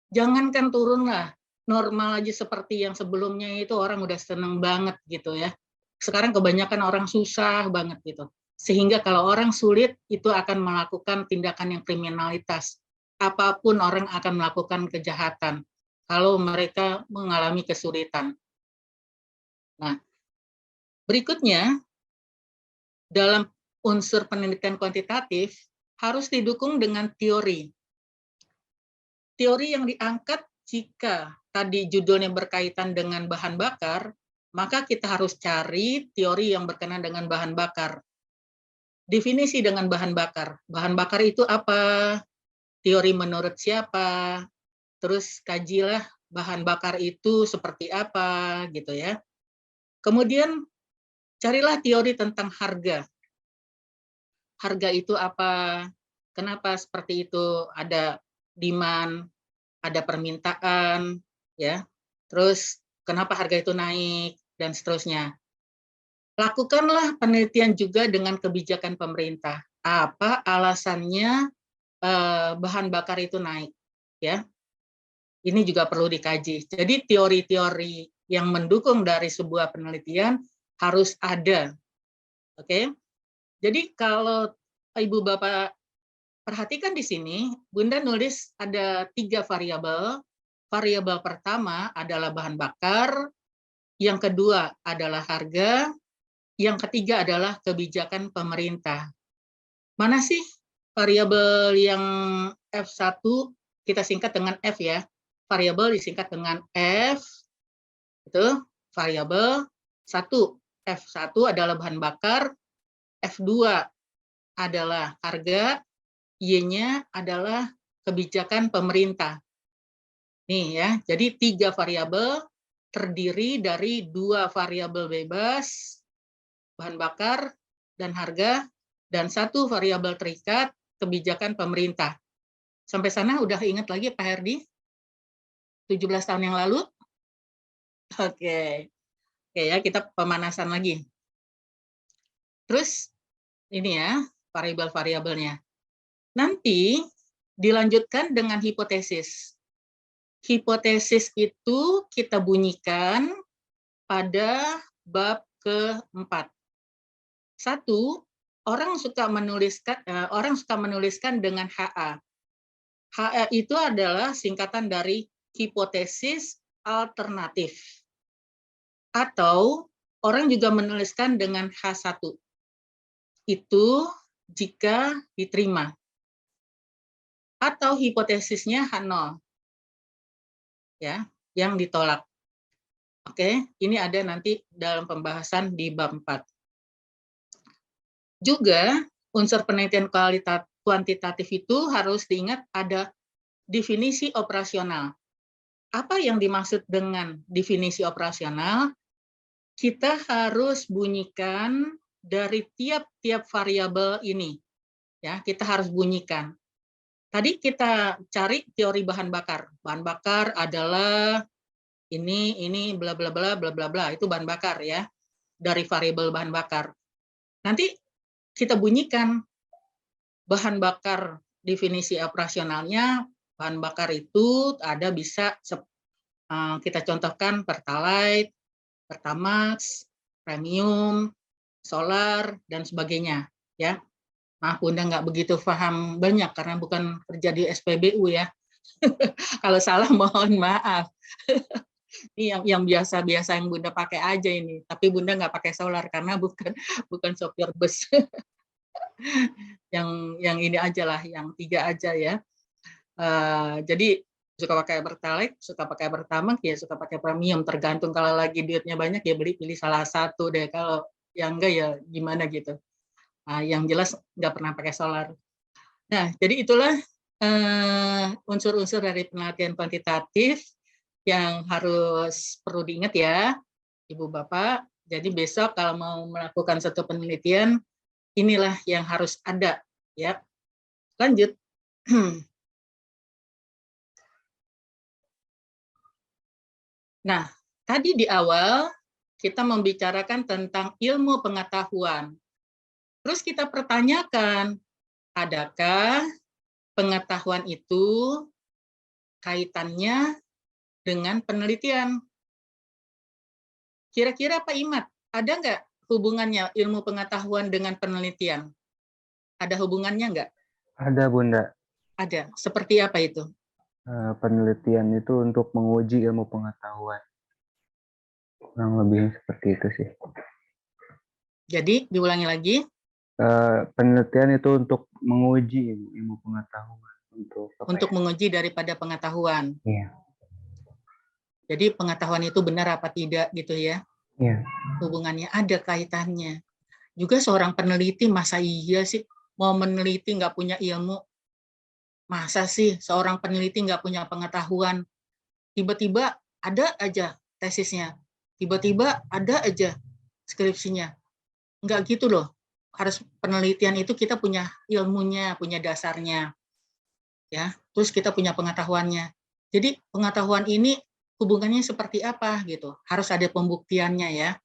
Jangankan turun lah, normal aja seperti yang sebelumnya itu orang udah seneng banget gitu ya. Sekarang kebanyakan orang susah banget gitu. Sehingga kalau orang sulit, itu akan melakukan tindakan yang kriminalitas. Apapun orang akan melakukan kejahatan kalau mereka mengalami kesulitan. Nah, berikutnya, dalam unsur penelitian kuantitatif harus didukung dengan teori. Teori yang diangkat jika tadi judulnya berkaitan dengan bahan bakar, maka kita harus cari teori yang berkenaan dengan bahan bakar. Definisi dengan bahan bakar. Bahan bakar itu apa? Teori menurut siapa? Terus kajilah bahan bakar itu seperti apa gitu ya. Kemudian carilah teori tentang harga. Harga itu apa? Kenapa seperti itu? Ada demand, ada permintaan, ya. Terus kenapa harga itu naik dan seterusnya. Lakukanlah penelitian juga dengan kebijakan pemerintah. Apa alasannya bahan bakar itu naik, ya? Ini juga perlu dikaji. Jadi teori-teori yang mendukung dari sebuah penelitian harus ada. Oke? Jadi kalau Ibu Bapak perhatikan di sini, Bunda nulis ada 3 variabel. Variabel pertama adalah bahan bakar, yang kedua adalah harga, yang ketiga adalah kebijakan pemerintah. Mana sih variabel yang F1 kita singkat dengan F ya. Variabel disingkat dengan F, itu variabel 1. F1 adalah bahan bakar, F2 adalah harga, Y-nya adalah kebijakan pemerintah. Nih ya, jadi 3 variabel terdiri dari 2 variabel bebas, bahan bakar, dan harga, dan satu variabel terikat, kebijakan pemerintah. Sampai sana udah ingat lagi Pak Herdi? 17 tahun yang lalu? Oke. Oke ya, kita pemanasan lagi. Terus ini ya, variabel-variabelnya. Nanti dilanjutkan dengan hipotesis. Hipotesis itu kita bunyikan pada bab keempat. Satu, orang suka menuliskan dengan HA. HA itu adalah singkatan dari hipotesis alternatif. Atau orang juga menuliskan dengan H1. Itu jika diterima. Atau hipotesisnya H0. Ya, yang ditolak. Oke, ini ada nanti dalam pembahasan di bab 4. Juga unsur penelitian kuantitatif itu harus diingat ada definisi operasional. Apa yang dimaksud dengan definisi operasional? Kita harus bunyikan dari tiap-tiap variabel ini. Ya, kita harus bunyikan. Tadi kita cari teori bahan bakar. Bahan bakar adalah ini bla bla bla bla bla bla, itu bahan bakar ya. Dari variabel bahan bakar. Nanti kita bunyikan bahan bakar, definisi operasionalnya. Bahan bakar itu ada bisa kita contohkan Pertalite, Pertamax, Premium, Solar, dan sebagainya. Ya, maaf Bunda nggak begitu paham banyak karena bukan kerja di SPBU ya. Kalau salah mohon maaf. Ini yang biasa-biasa yang Bunda pakai aja ini. Tapi Bunda nggak pakai solar karena bukan sopir bus. yang ini aja lah, yang 3 aja ya. Jadi suka pakai Pertalite, suka pakai Pertamax, ya suka pakai Premium. Tergantung kalau lagi duitnya banyak ya pilih salah satu deh. Kalau yang enggak ya gimana gitu. Yang jelas nggak pernah pakai solar. Nah, jadi itulah unsur-unsur dari penelitian kuantitatif yang harus perlu diingat ya, Ibu Bapak. Jadi besok kalau mau melakukan satu penelitian, inilah yang harus ada. Ya, lanjut. Nah, tadi di awal kita membicarakan tentang ilmu pengetahuan. Terus kita pertanyakan, adakah pengetahuan itu kaitannya dengan penelitian? Kira-kira Pak Imat, ada nggak hubungannya ilmu pengetahuan dengan penelitian? Ada hubungannya nggak? Ada Bunda. Ada. Seperti apa itu? Penelitian itu untuk menguji ilmu pengetahuan. Kurang lebih seperti itu sih. Jadi diulangi lagi. Penelitian itu untuk menguji ilmu pengetahuan. Untuk menguji daripada pengetahuan. Iya. Jadi pengetahuan itu benar apa tidak gitu ya? Iya. Hubungannya ada kaitannya. Juga seorang peneliti masa iya sih mau meneliti nggak punya ilmu? Masa sih seorang peneliti nggak punya pengetahuan? Tiba-tiba ada aja tesisnya, tiba-tiba ada aja skripsinya. Nggak gitu loh. Harus penelitian itu kita punya ilmunya, punya dasarnya. Ya, terus kita punya pengetahuannya. Jadi pengetahuan ini hubungannya seperti apa gitu. Harus ada pembuktiannya ya.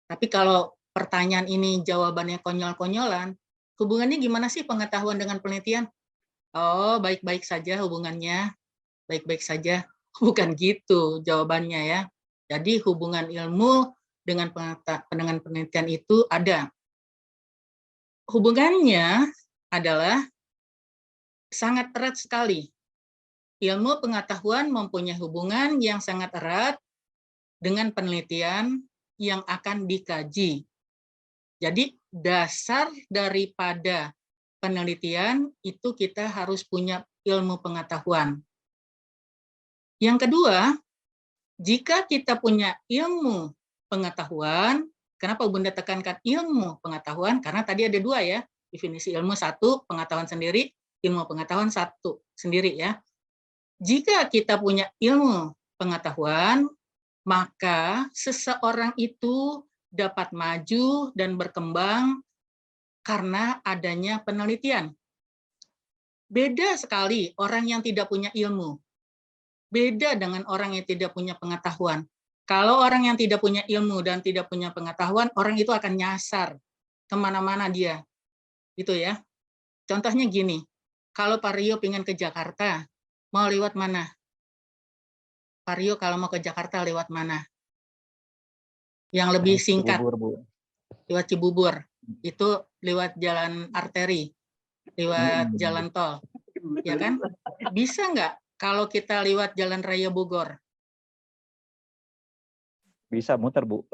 Tapi kalau pertanyaan ini jawabannya konyol-konyolan, hubungannya gimana sih pengetahuan dengan penelitian? Oh, baik-baik saja hubungannya, baik-baik saja. Bukan gitu jawabannya ya. Jadi hubungan ilmu dengan penelitian itu ada. Hubungannya adalah sangat erat sekali. Ilmu pengetahuan mempunyai hubungan yang sangat erat dengan penelitian yang akan dikaji. Jadi dasar daripada penelitian itu kita harus punya ilmu pengetahuan. Yang kedua, jika kita punya ilmu pengetahuan, kenapa Bunda tekankan ilmu pengetahuan? Karena tadi ada 2 ya, definisi ilmu 1, pengetahuan sendiri, ilmu pengetahuan 1 sendiri ya. Jika kita punya ilmu pengetahuan, maka seseorang itu dapat maju dan berkembang karena adanya penelitian. Beda sekali orang yang tidak punya ilmu. Beda dengan orang yang tidak punya pengetahuan. Kalau orang yang tidak punya ilmu dan tidak punya pengetahuan, orang itu akan nyasar kemana-mana dia. Gitu ya. Contohnya gini, kalau Pak Rio pengen ke Jakarta, mau lewat mana? Pak Rio kalau mau ke Jakarta lewat mana? Yang lebih singkat. Cibubur, Bu. Lewat Cibubur. Itu lewat jalan arteri, lewat jalan tol. Ya kan? Bisa nggak kalau kita lewat Jalan Raya Bogor? Bisa muter, Bu.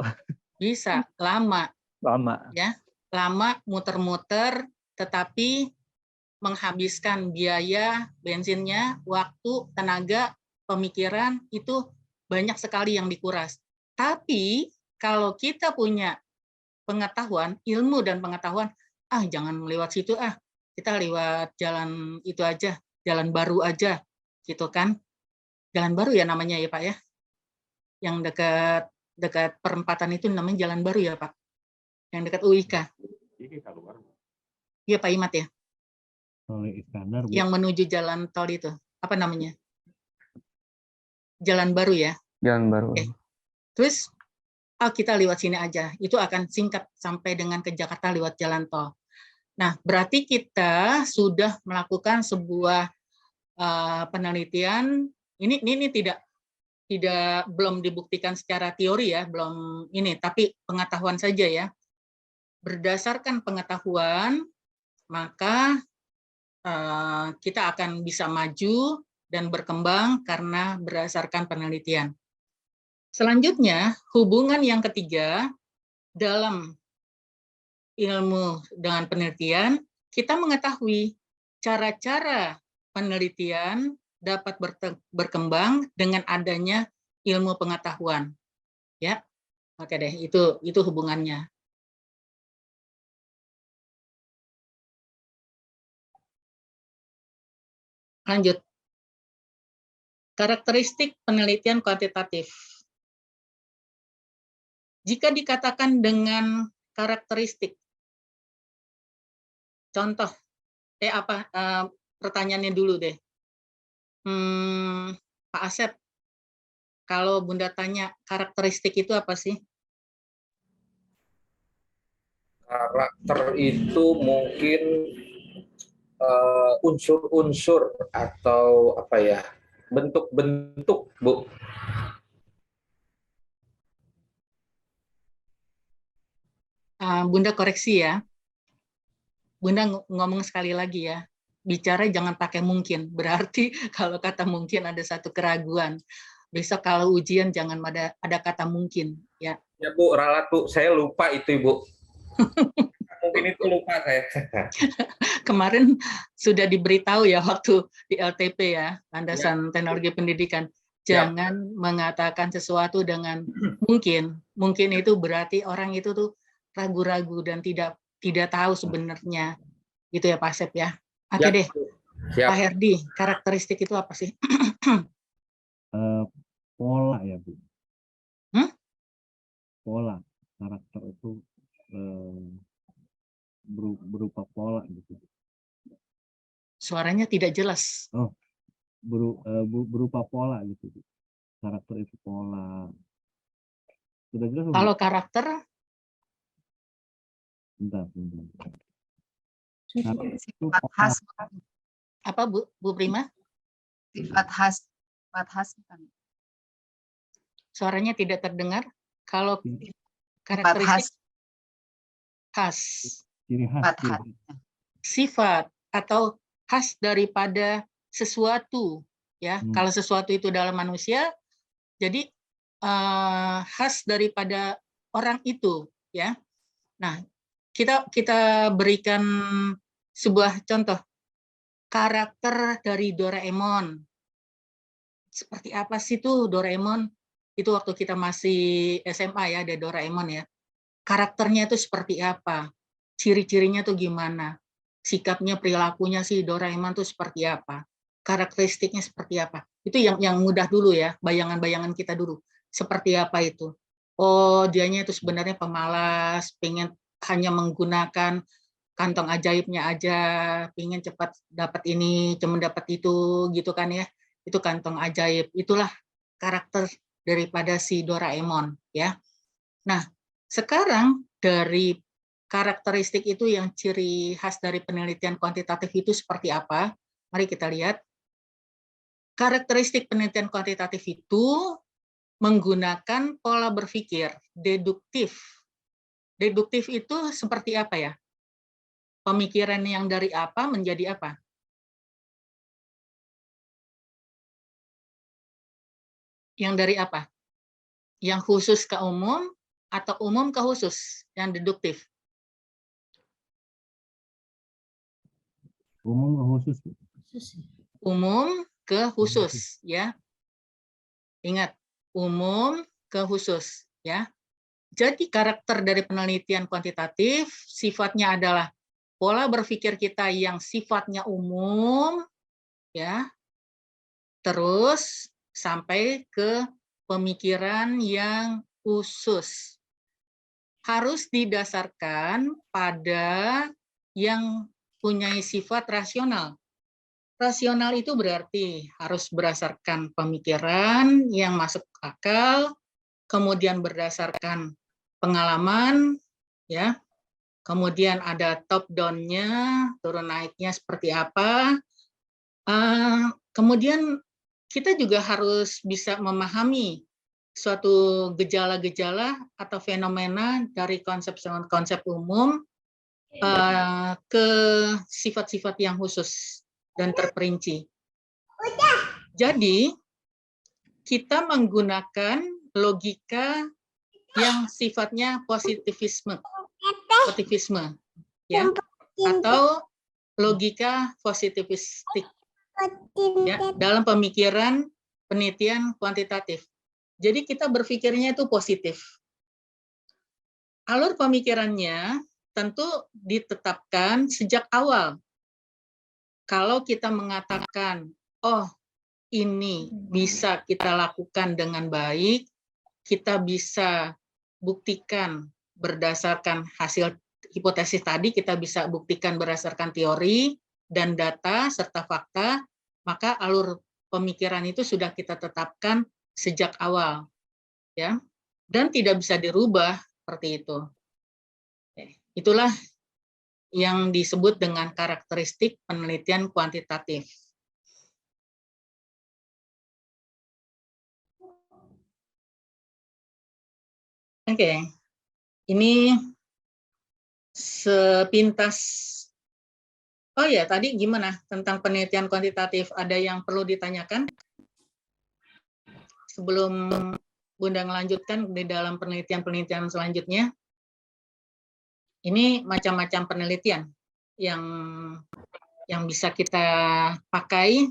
Bisa, lama. Lama. Ya, lama muter-muter, tetapi menghabiskan biaya, bensinnya, waktu, tenaga, pemikiran, itu banyak sekali yang dikuras. Tapi kalau kita punya pengetahuan, ilmu dan pengetahuan, jangan melewat situ, kita lewat jalan itu aja, jalan baru aja, gitu kan. Jalan baru ya namanya ya Pak ya, yang dekat perempatan itu namanya jalan baru ya Pak, yang dekat UIK. Iya Pak Imat ya. Oleh Iskandar, Bu. Yang menuju jalan tol itu, apa namanya? Jalan baru ya. Jalan baru. Oke. Terus kita lewat sini aja, itu akan singkat sampai dengan ke Jakarta lewat jalan tol. Nah, berarti kita sudah melakukan sebuah penelitian. Ini belum dibuktikan secara teori ya, belum ini, tapi pengetahuan saja ya. Berdasarkan pengetahuan, maka kita akan bisa maju dan berkembang karena berdasarkan penelitian. Selanjutnya, hubungan yang ketiga dalam ilmu dengan penelitian, kita mengetahui cara-cara penelitian dapat berkembang dengan adanya ilmu pengetahuan. Ya, oke deh, itu hubungannya. Lanjut. Karakteristik penelitian kuantitatif. Jika dikatakan dengan karakteristik, contoh, pertanyaannya dulu deh. Pak Asep, kalau Bunda tanya karakteristik itu apa sih? Karakter itu mungkin unsur-unsur atau apa ya, bentuk-bentuk, Bu. Bunda koreksi ya. Bunda ngomong sekali lagi ya. Bicara jangan pakai mungkin. Berarti kalau kata mungkin ada satu keraguan. Besok kalau ujian jangan ada kata mungkin ya. Ya Bu, ralat Bu, saya lupa itu Ibu. Mungkin itu lupa saya. Kemarin sudah diberitahu ya waktu di LTP ya, landasan teknologi pendidikan. Jangan mengatakan sesuatu dengan mungkin. Mungkin itu berarti orang itu tuh ragu-ragu dan tidak tahu sebenarnya. Gitu ya Pak Asep ya. Oke deh. Pak Herdi, karakteristik itu apa sih? Pola ya, Bu. Pola. Karakter itu berupa pola gitu. Suaranya tidak jelas. Oh, berupa pola gitu. Karakter itu pola. Sudah jelas? Kalau karakter? Bentar. Sifat khas. Apa Bu Prima? Sifat khas kan. Suaranya tidak terdengar. Kalau Sifat khas. Ciri khas. Sifat atau khas daripada sesuatu ya. Kalau sesuatu itu dalam manusia, jadi khas daripada orang itu ya. Nah, kita berikan sebuah contoh. Karakter dari Doraemon. Seperti apa sih tuh Doraemon? Itu waktu kita masih SMA ya, ada Doraemon ya. Karakternya itu seperti apa? Ciri-cirinya tuh gimana? Sikapnya, perilakunya si Doraemon tuh seperti apa? Karakteristiknya seperti apa? Itu yang mudah dulu ya, bayangan-bayangan kita dulu. Seperti apa itu? Oh, dianya itu sebenarnya pemalas, pengen hanya menggunakan kantong ajaibnya aja, pingin cepat dapat ini, cuma dapat itu, gitu kan ya. Itu kantong ajaib. Itulah karakter daripada si Doraemon, ya. Nah, sekarang dari karakteristik itu yang ciri khas dari penelitian kuantitatif itu seperti apa? Mari kita lihat. Karakteristik penelitian kuantitatif itu menggunakan pola berpikir deduktif. Deduktif itu seperti apa ya? Pemikiran yang dari apa menjadi apa? Yang dari apa? Yang khusus ke umum atau umum ke khusus? Yang deduktif. Umum ke khusus. Umum ke khusus, ya. Ingat, umum ke khusus, ya. Jadi karakter dari penelitian kuantitatif sifatnya adalah pola berpikir kita yang sifatnya umum, ya, terus sampai ke pemikiran yang khusus. Harus didasarkan pada yang punya sifat rasional. Rasional itu berarti harus berdasarkan pemikiran yang masuk akal, kemudian berdasarkan pengalaman, ya. Kemudian ada top down-nya, turun naiknya seperti apa. Kemudian kita juga harus bisa memahami suatu gejala-gejala atau fenomena dari konsep-konsep umum ke sifat-sifat yang khusus dan terperinci. Jadi, kita menggunakan logika yang sifatnya positivisme, ya, atau logika positivistik, ya, dalam pemikiran penelitian kuantitatif. Jadi kita berpikirnya itu positif. Alur pemikirannya tentu ditetapkan sejak awal. Kalau kita mengatakan, oh ini bisa kita lakukan dengan baik, kita bisa buktikan berdasarkan hasil hipotesis tadi, kita bisa buktikan berdasarkan teori dan data serta fakta, maka alur pemikiran itu sudah kita tetapkan sejak awal, ya, dan tidak bisa dirubah seperti itu. Itulah yang disebut dengan karakteristik penelitian kuantitatif. Oke, ini sepintas. Oh ya, tadi gimana tentang penelitian kuantitatif? Ada yang perlu ditanyakan? Sebelum Bunda melanjutkan di dalam penelitian-penelitian selanjutnya. Ini macam-macam penelitian yang bisa kita pakai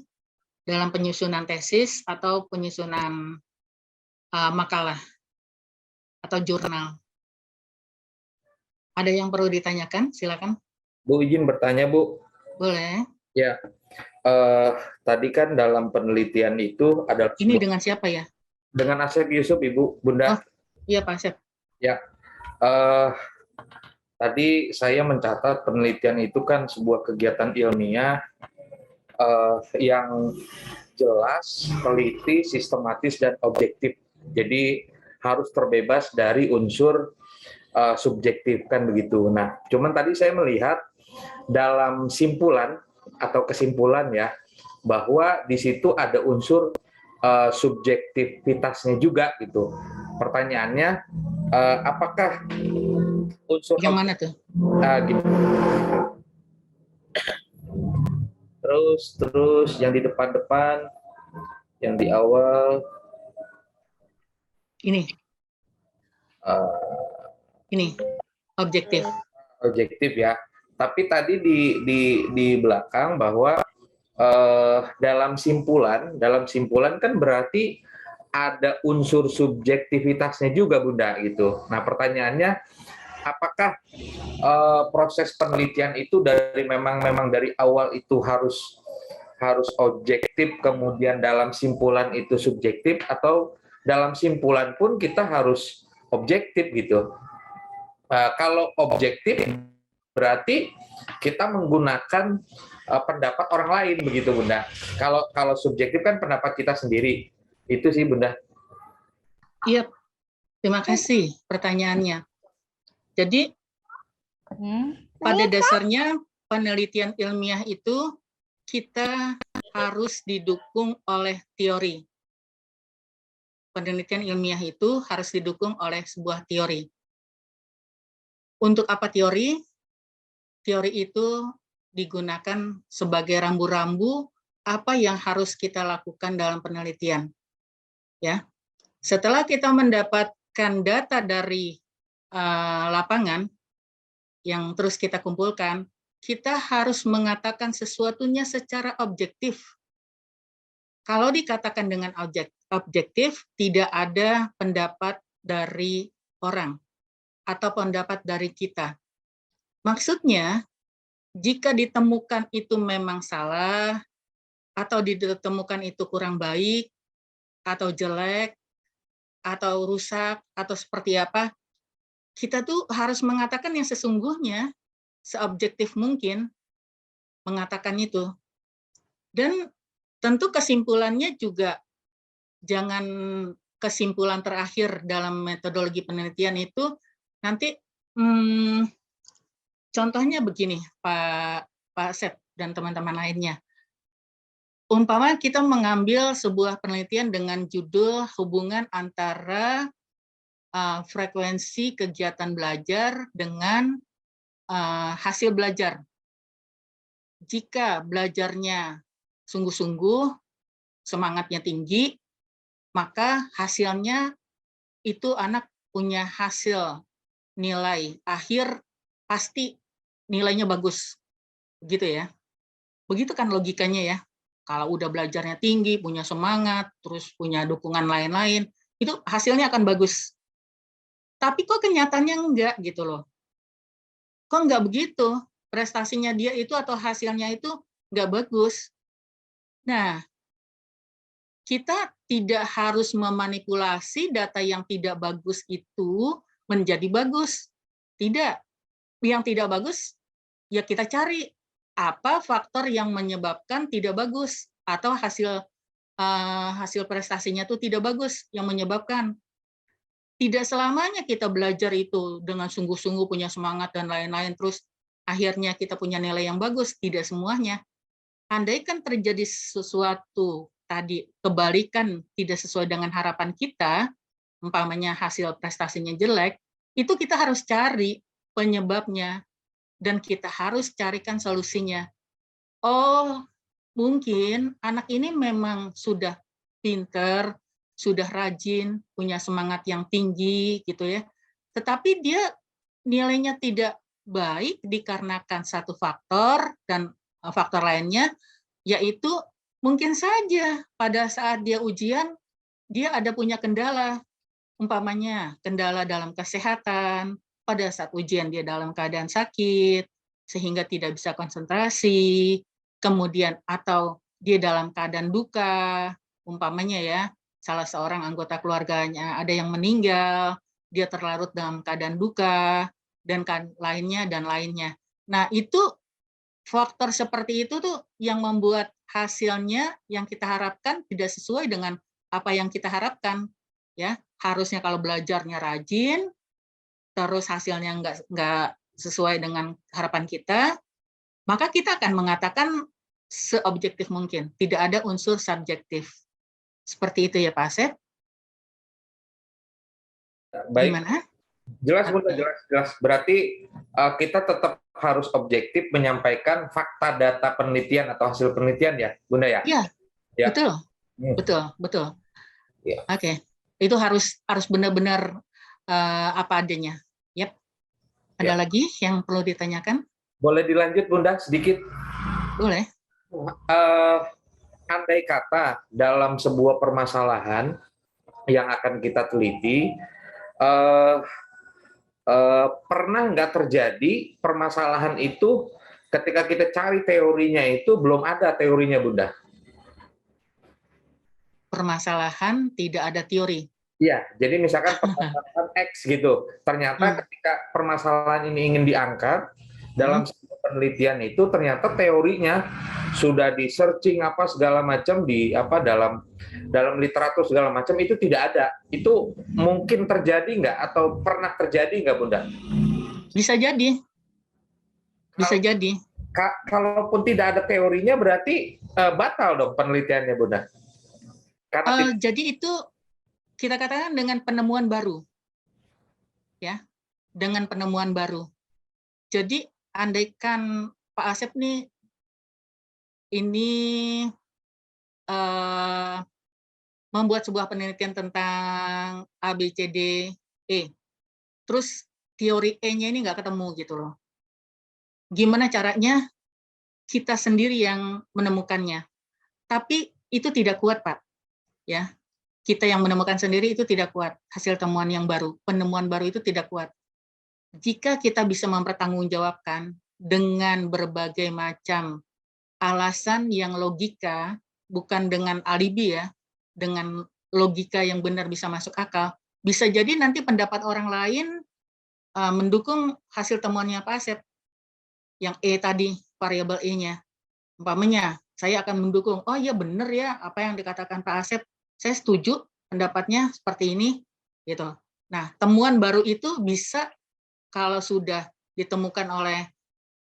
dalam penyusunan tesis atau penyusunan makalah atau jurnal. Ada yang perlu ditanyakan? Silakan. Bu, izin bertanya, Bu. Boleh. Ya, tadi kan dalam penelitian itu ada... Ini dengan siapa ya? Dengan Asep Yusuf, Ibu, Bunda. Oh, iya Pak Asep. Ya, tadi saya mencatat penelitian itu kan sebuah kegiatan ilmiah yang jelas, teliti, sistematis, dan objektif. Jadi harus terbebas dari unsur subjektif, kan begitu. Nah, cuman tadi saya melihat dalam simpulan atau kesimpulan ya, bahwa di situ ada unsur subjektivitasnya juga gitu. Pertanyaannya, apakah unsur yang mana tuh? Gini. Terus yang di depan-depan, yang di awal. Ini. Ini objektif. Objektif ya. Tapi tadi di belakang bahwa dalam simpulan kan berarti ada unsur subjektivitasnya juga, Bunda, gitu. Nah, pertanyaannya, apakah proses penelitian itu memang dari awal itu harus objektif, kemudian dalam simpulan itu subjektif, atau dalam simpulan pun kita harus objektif gitu? Kalau objektif berarti kita menggunakan pendapat orang lain begitu Bunda. Kalau subjektif kan pendapat kita sendiri. Itu sih Bunda. Iya, terima kasih pertanyaannya. Jadi pada dasarnya penelitian ilmiah itu kita harus didukung oleh teori. Penelitian ilmiah itu harus didukung oleh sebuah teori. Untuk apa teori? Teori itu digunakan sebagai rambu-rambu apa yang harus kita lakukan dalam penelitian. Ya, setelah kita mendapatkan data dari lapangan yang terus kita kumpulkan, kita harus mengatakan sesuatunya secara objektif. Kalau dikatakan dengan objektif, tidak ada pendapat dari orang atau pendapat dari kita. Maksudnya, jika ditemukan itu memang salah, atau ditemukan itu kurang baik, atau jelek, atau rusak, atau seperti apa, kita tuh harus mengatakan yang sesungguhnya, seobjektif mungkin, mengatakan itu. Dan tentu kesimpulannya juga, jangan kesimpulan terakhir dalam metodologi penelitian itu, nanti contohnya begini, Pak Sep dan teman-teman lainnya. Umpama kita mengambil sebuah penelitian dengan judul hubungan antara frekuensi kegiatan belajar dengan hasil belajar. Jika belajarnya sungguh-sungguh, semangatnya tinggi, maka hasilnya itu anak punya hasil nilai akhir pasti nilainya bagus. Begitu ya. Begitu kan logikanya ya. Kalau udah belajarnya tinggi, punya semangat, terus punya dukungan lain-lain, itu hasilnya akan bagus. Tapi kok kenyataannya enggak gitu loh. Kok enggak begitu? Prestasinya dia itu atau hasilnya itu enggak bagus. Nah, kita tidak harus memanipulasi data yang tidak bagus itu menjadi bagus. Tidak. Yang tidak bagus, ya kita cari apa faktor yang menyebabkan tidak bagus atau hasil prestasinya itu tidak bagus yang menyebabkan. Tidak selamanya kita belajar itu dengan sungguh-sungguh punya semangat dan lain-lain terus akhirnya kita punya nilai yang bagus, tidak semuanya. Andaikan terjadi sesuatu tadi kebalikan tidak sesuai dengan harapan kita, umpamanya hasil prestasinya jelek, itu kita harus cari penyebabnya. Dan kita harus carikan solusinya. Oh, mungkin anak ini memang sudah pinter, sudah rajin, punya semangat yang tinggi, gitu ya. Tetapi dia nilainya tidak baik dikarenakan satu faktor, dan faktor lainnya, yaitu mungkin saja pada saat dia ujian, dia ada punya kendala. Umpamanya, kendala dalam kesehatan, pada saat ujian dia dalam keadaan sakit, sehingga tidak bisa konsentrasi, kemudian atau dia dalam keadaan duka, umpamanya ya, salah seorang anggota keluarganya ada yang meninggal, dia terlarut dalam keadaan duka, dan lainnya. Nah, itu faktor seperti itu tuh yang membuat hasilnya yang kita harapkan tidak sesuai dengan apa yang kita harapkan. Ya, harusnya kalau belajarnya rajin, terus hasilnya nggak sesuai dengan harapan kita, maka kita akan mengatakan seobjektif mungkin. Tidak ada unsur subjektif. Seperti itu ya Pak Asep. Baik. Gimana? Jelas Bunda, jelas. Berarti kita tetap harus objektif menyampaikan fakta data penelitian atau hasil penelitian ya, Bunda ya? Iya, Ya. betul. Ya. Oke, itu harus benar-benar apa adanya. Yep. Ada lagi yang perlu ditanyakan? Boleh dilanjut Bunda sedikit? Boleh. Andai kata dalam sebuah permasalahan yang akan kita teliti, pernah nggak terjadi permasalahan itu ketika kita cari teorinya itu belum ada teorinya Bunda? Permasalahan tidak ada teori. Iya, jadi misalkan permasalahan X gitu, ternyata ketika permasalahan ini ingin diangkat, dalam sebuah penelitian itu ternyata teorinya sudah di searching apa segala macam di apa dalam literatur segala macam itu tidak ada. Itu mungkin terjadi nggak atau pernah terjadi nggak, Bunda? Bisa jadi. Bisa jadi. Kalaupun tidak ada teorinya berarti batal dong penelitiannya, Bunda. Karena Jadi itu kita katakan dengan penemuan baru. Ya, dengan penemuan baru. Jadi andaikan Pak Asep nih ini membuat sebuah penelitian tentang A, B, C, D, E. Terus teori E-nya ini nggak ketemu gitu loh. Gimana caranya kita sendiri yang menemukannya. Tapi itu tidak kuat, Pak. Ya, kita yang menemukan sendiri itu tidak kuat. Hasil temuan yang baru, penemuan baru itu tidak kuat. Jika kita bisa mempertanggungjawabkan dengan berbagai macam alasan yang logika, bukan dengan alibi ya, dengan logika yang benar bisa masuk akal, bisa jadi nanti pendapat orang lain mendukung hasil temuannya Pak Asep, yang E tadi, variabel E-nya. Umpamanya, saya akan mendukung, oh iya benar ya apa yang dikatakan Pak Asep, saya setuju pendapatnya seperti ini, gitu. Nah, temuan baru itu bisa kalau sudah ditemukan oleh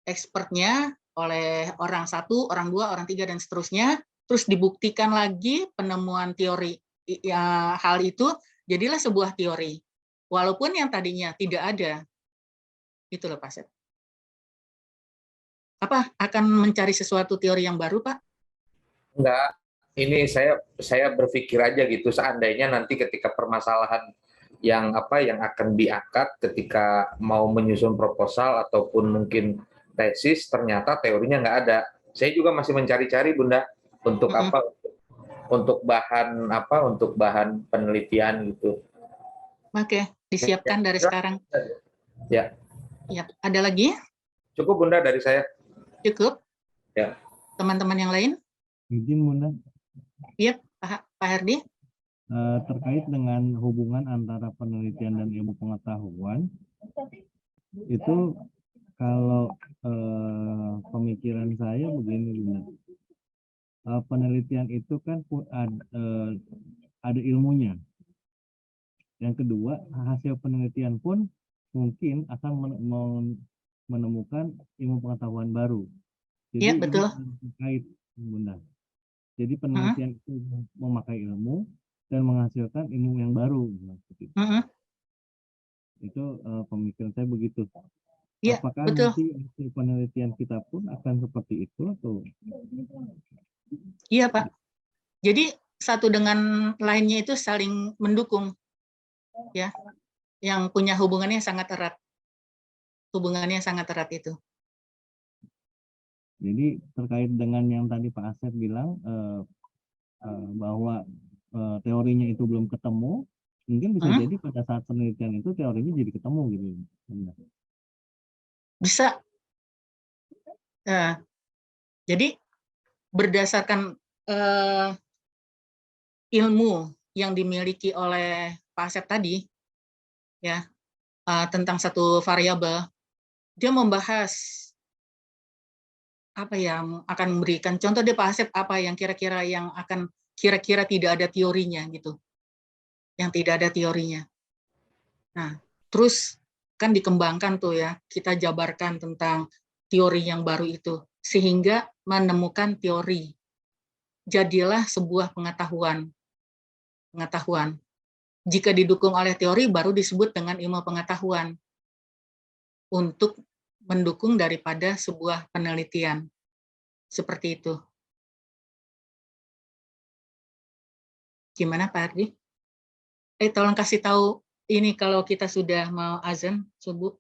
expertnya, oleh orang 1, orang 2, orang 3, dan seterusnya, terus dibuktikan lagi penemuan teori ya, hal itu, jadilah sebuah teori. Walaupun yang tadinya tidak ada. Itu loh Pak Asep. Apa akan mencari sesuatu teori yang baru, Pak? enggak, ini saya berpikir aja gitu, seandainya nanti ketika permasalahan yang akan diangkat ketika mau menyusun proposal ataupun mungkin tesis, ternyata teorinya nggak ada. Saya juga masih mencari-cari, Bunda, untuk untuk bahan penelitian gitu. Oke, disiapkan dari sekarang. Ya. Ya, ada lagi? Cukup, Bunda, dari saya. Cukup? Ya. Teman-teman yang lain? Izin, Bunda. Iya, Pak Herdi. Terkait dengan hubungan antara penelitian dan ilmu pengetahuan, itu kalau pemikiran saya begini, Bunda. Penelitian itu kan ada ilmunya. Yang kedua, hasil penelitian pun mungkin akan menemukan ilmu pengetahuan baru. Jadi Iya, betul. terkait, Bunda. Jadi penelitian itu memakai ilmu dan menghasilkan ilmu yang baru. Itu pemikiran saya begitu. Iya, Apakah betul. nanti hasil penelitian kita pun akan seperti itu atau? Iya, Pak. Jadi satu dengan lainnya itu saling mendukung, ya. Yang punya hubungannya sangat erat. Hubungannya sangat erat itu. Jadi terkait dengan yang tadi Pak Asep bilang bahwa teorinya itu belum ketemu, mungkin bisa jadi pada saat penelitian itu teorinya jadi ketemu gitu. Bisa. Jadi berdasarkan ilmu yang dimiliki oleh Pak Asep tadi, ya, tentang satu variabel, dia membahas apa yang akan memberikan contoh deh Pak Asep, apa yang kira-kira yang akan kira-kira tidak ada teorinya gitu, yang tidak ada teorinya. Nah, terus kan dikembangkan tuh ya, kita jabarkan tentang teori yang baru itu sehingga menemukan teori, jadilah sebuah pengetahuan. Jika didukung oleh teori baru disebut dengan ilmu pengetahuan untuk mendukung daripada sebuah penelitian. Seperti itu. Gimana Pak Ardi? Tolong kasih tahu ini kalau kita sudah mau azan subuh.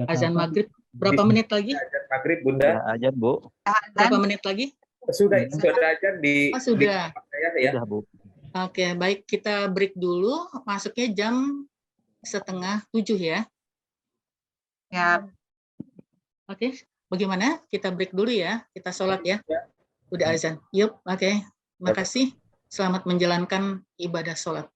Azan maghrib. Berapa menit lagi? Azan maghrib, Bunda. Ya, azan, Bu. Berapa menit lagi? Sudah azan di. Oh, sudah. Ya. Sudah, Bu. Oke, baik, kita break dulu. Masuknya jam 6:30 ya. Ya. Oke, bagaimana? Kita break dulu ya. Kita sholat ya. Udah azan. Yup, oke. Makasih. Selamat menjalankan ibadah sholat.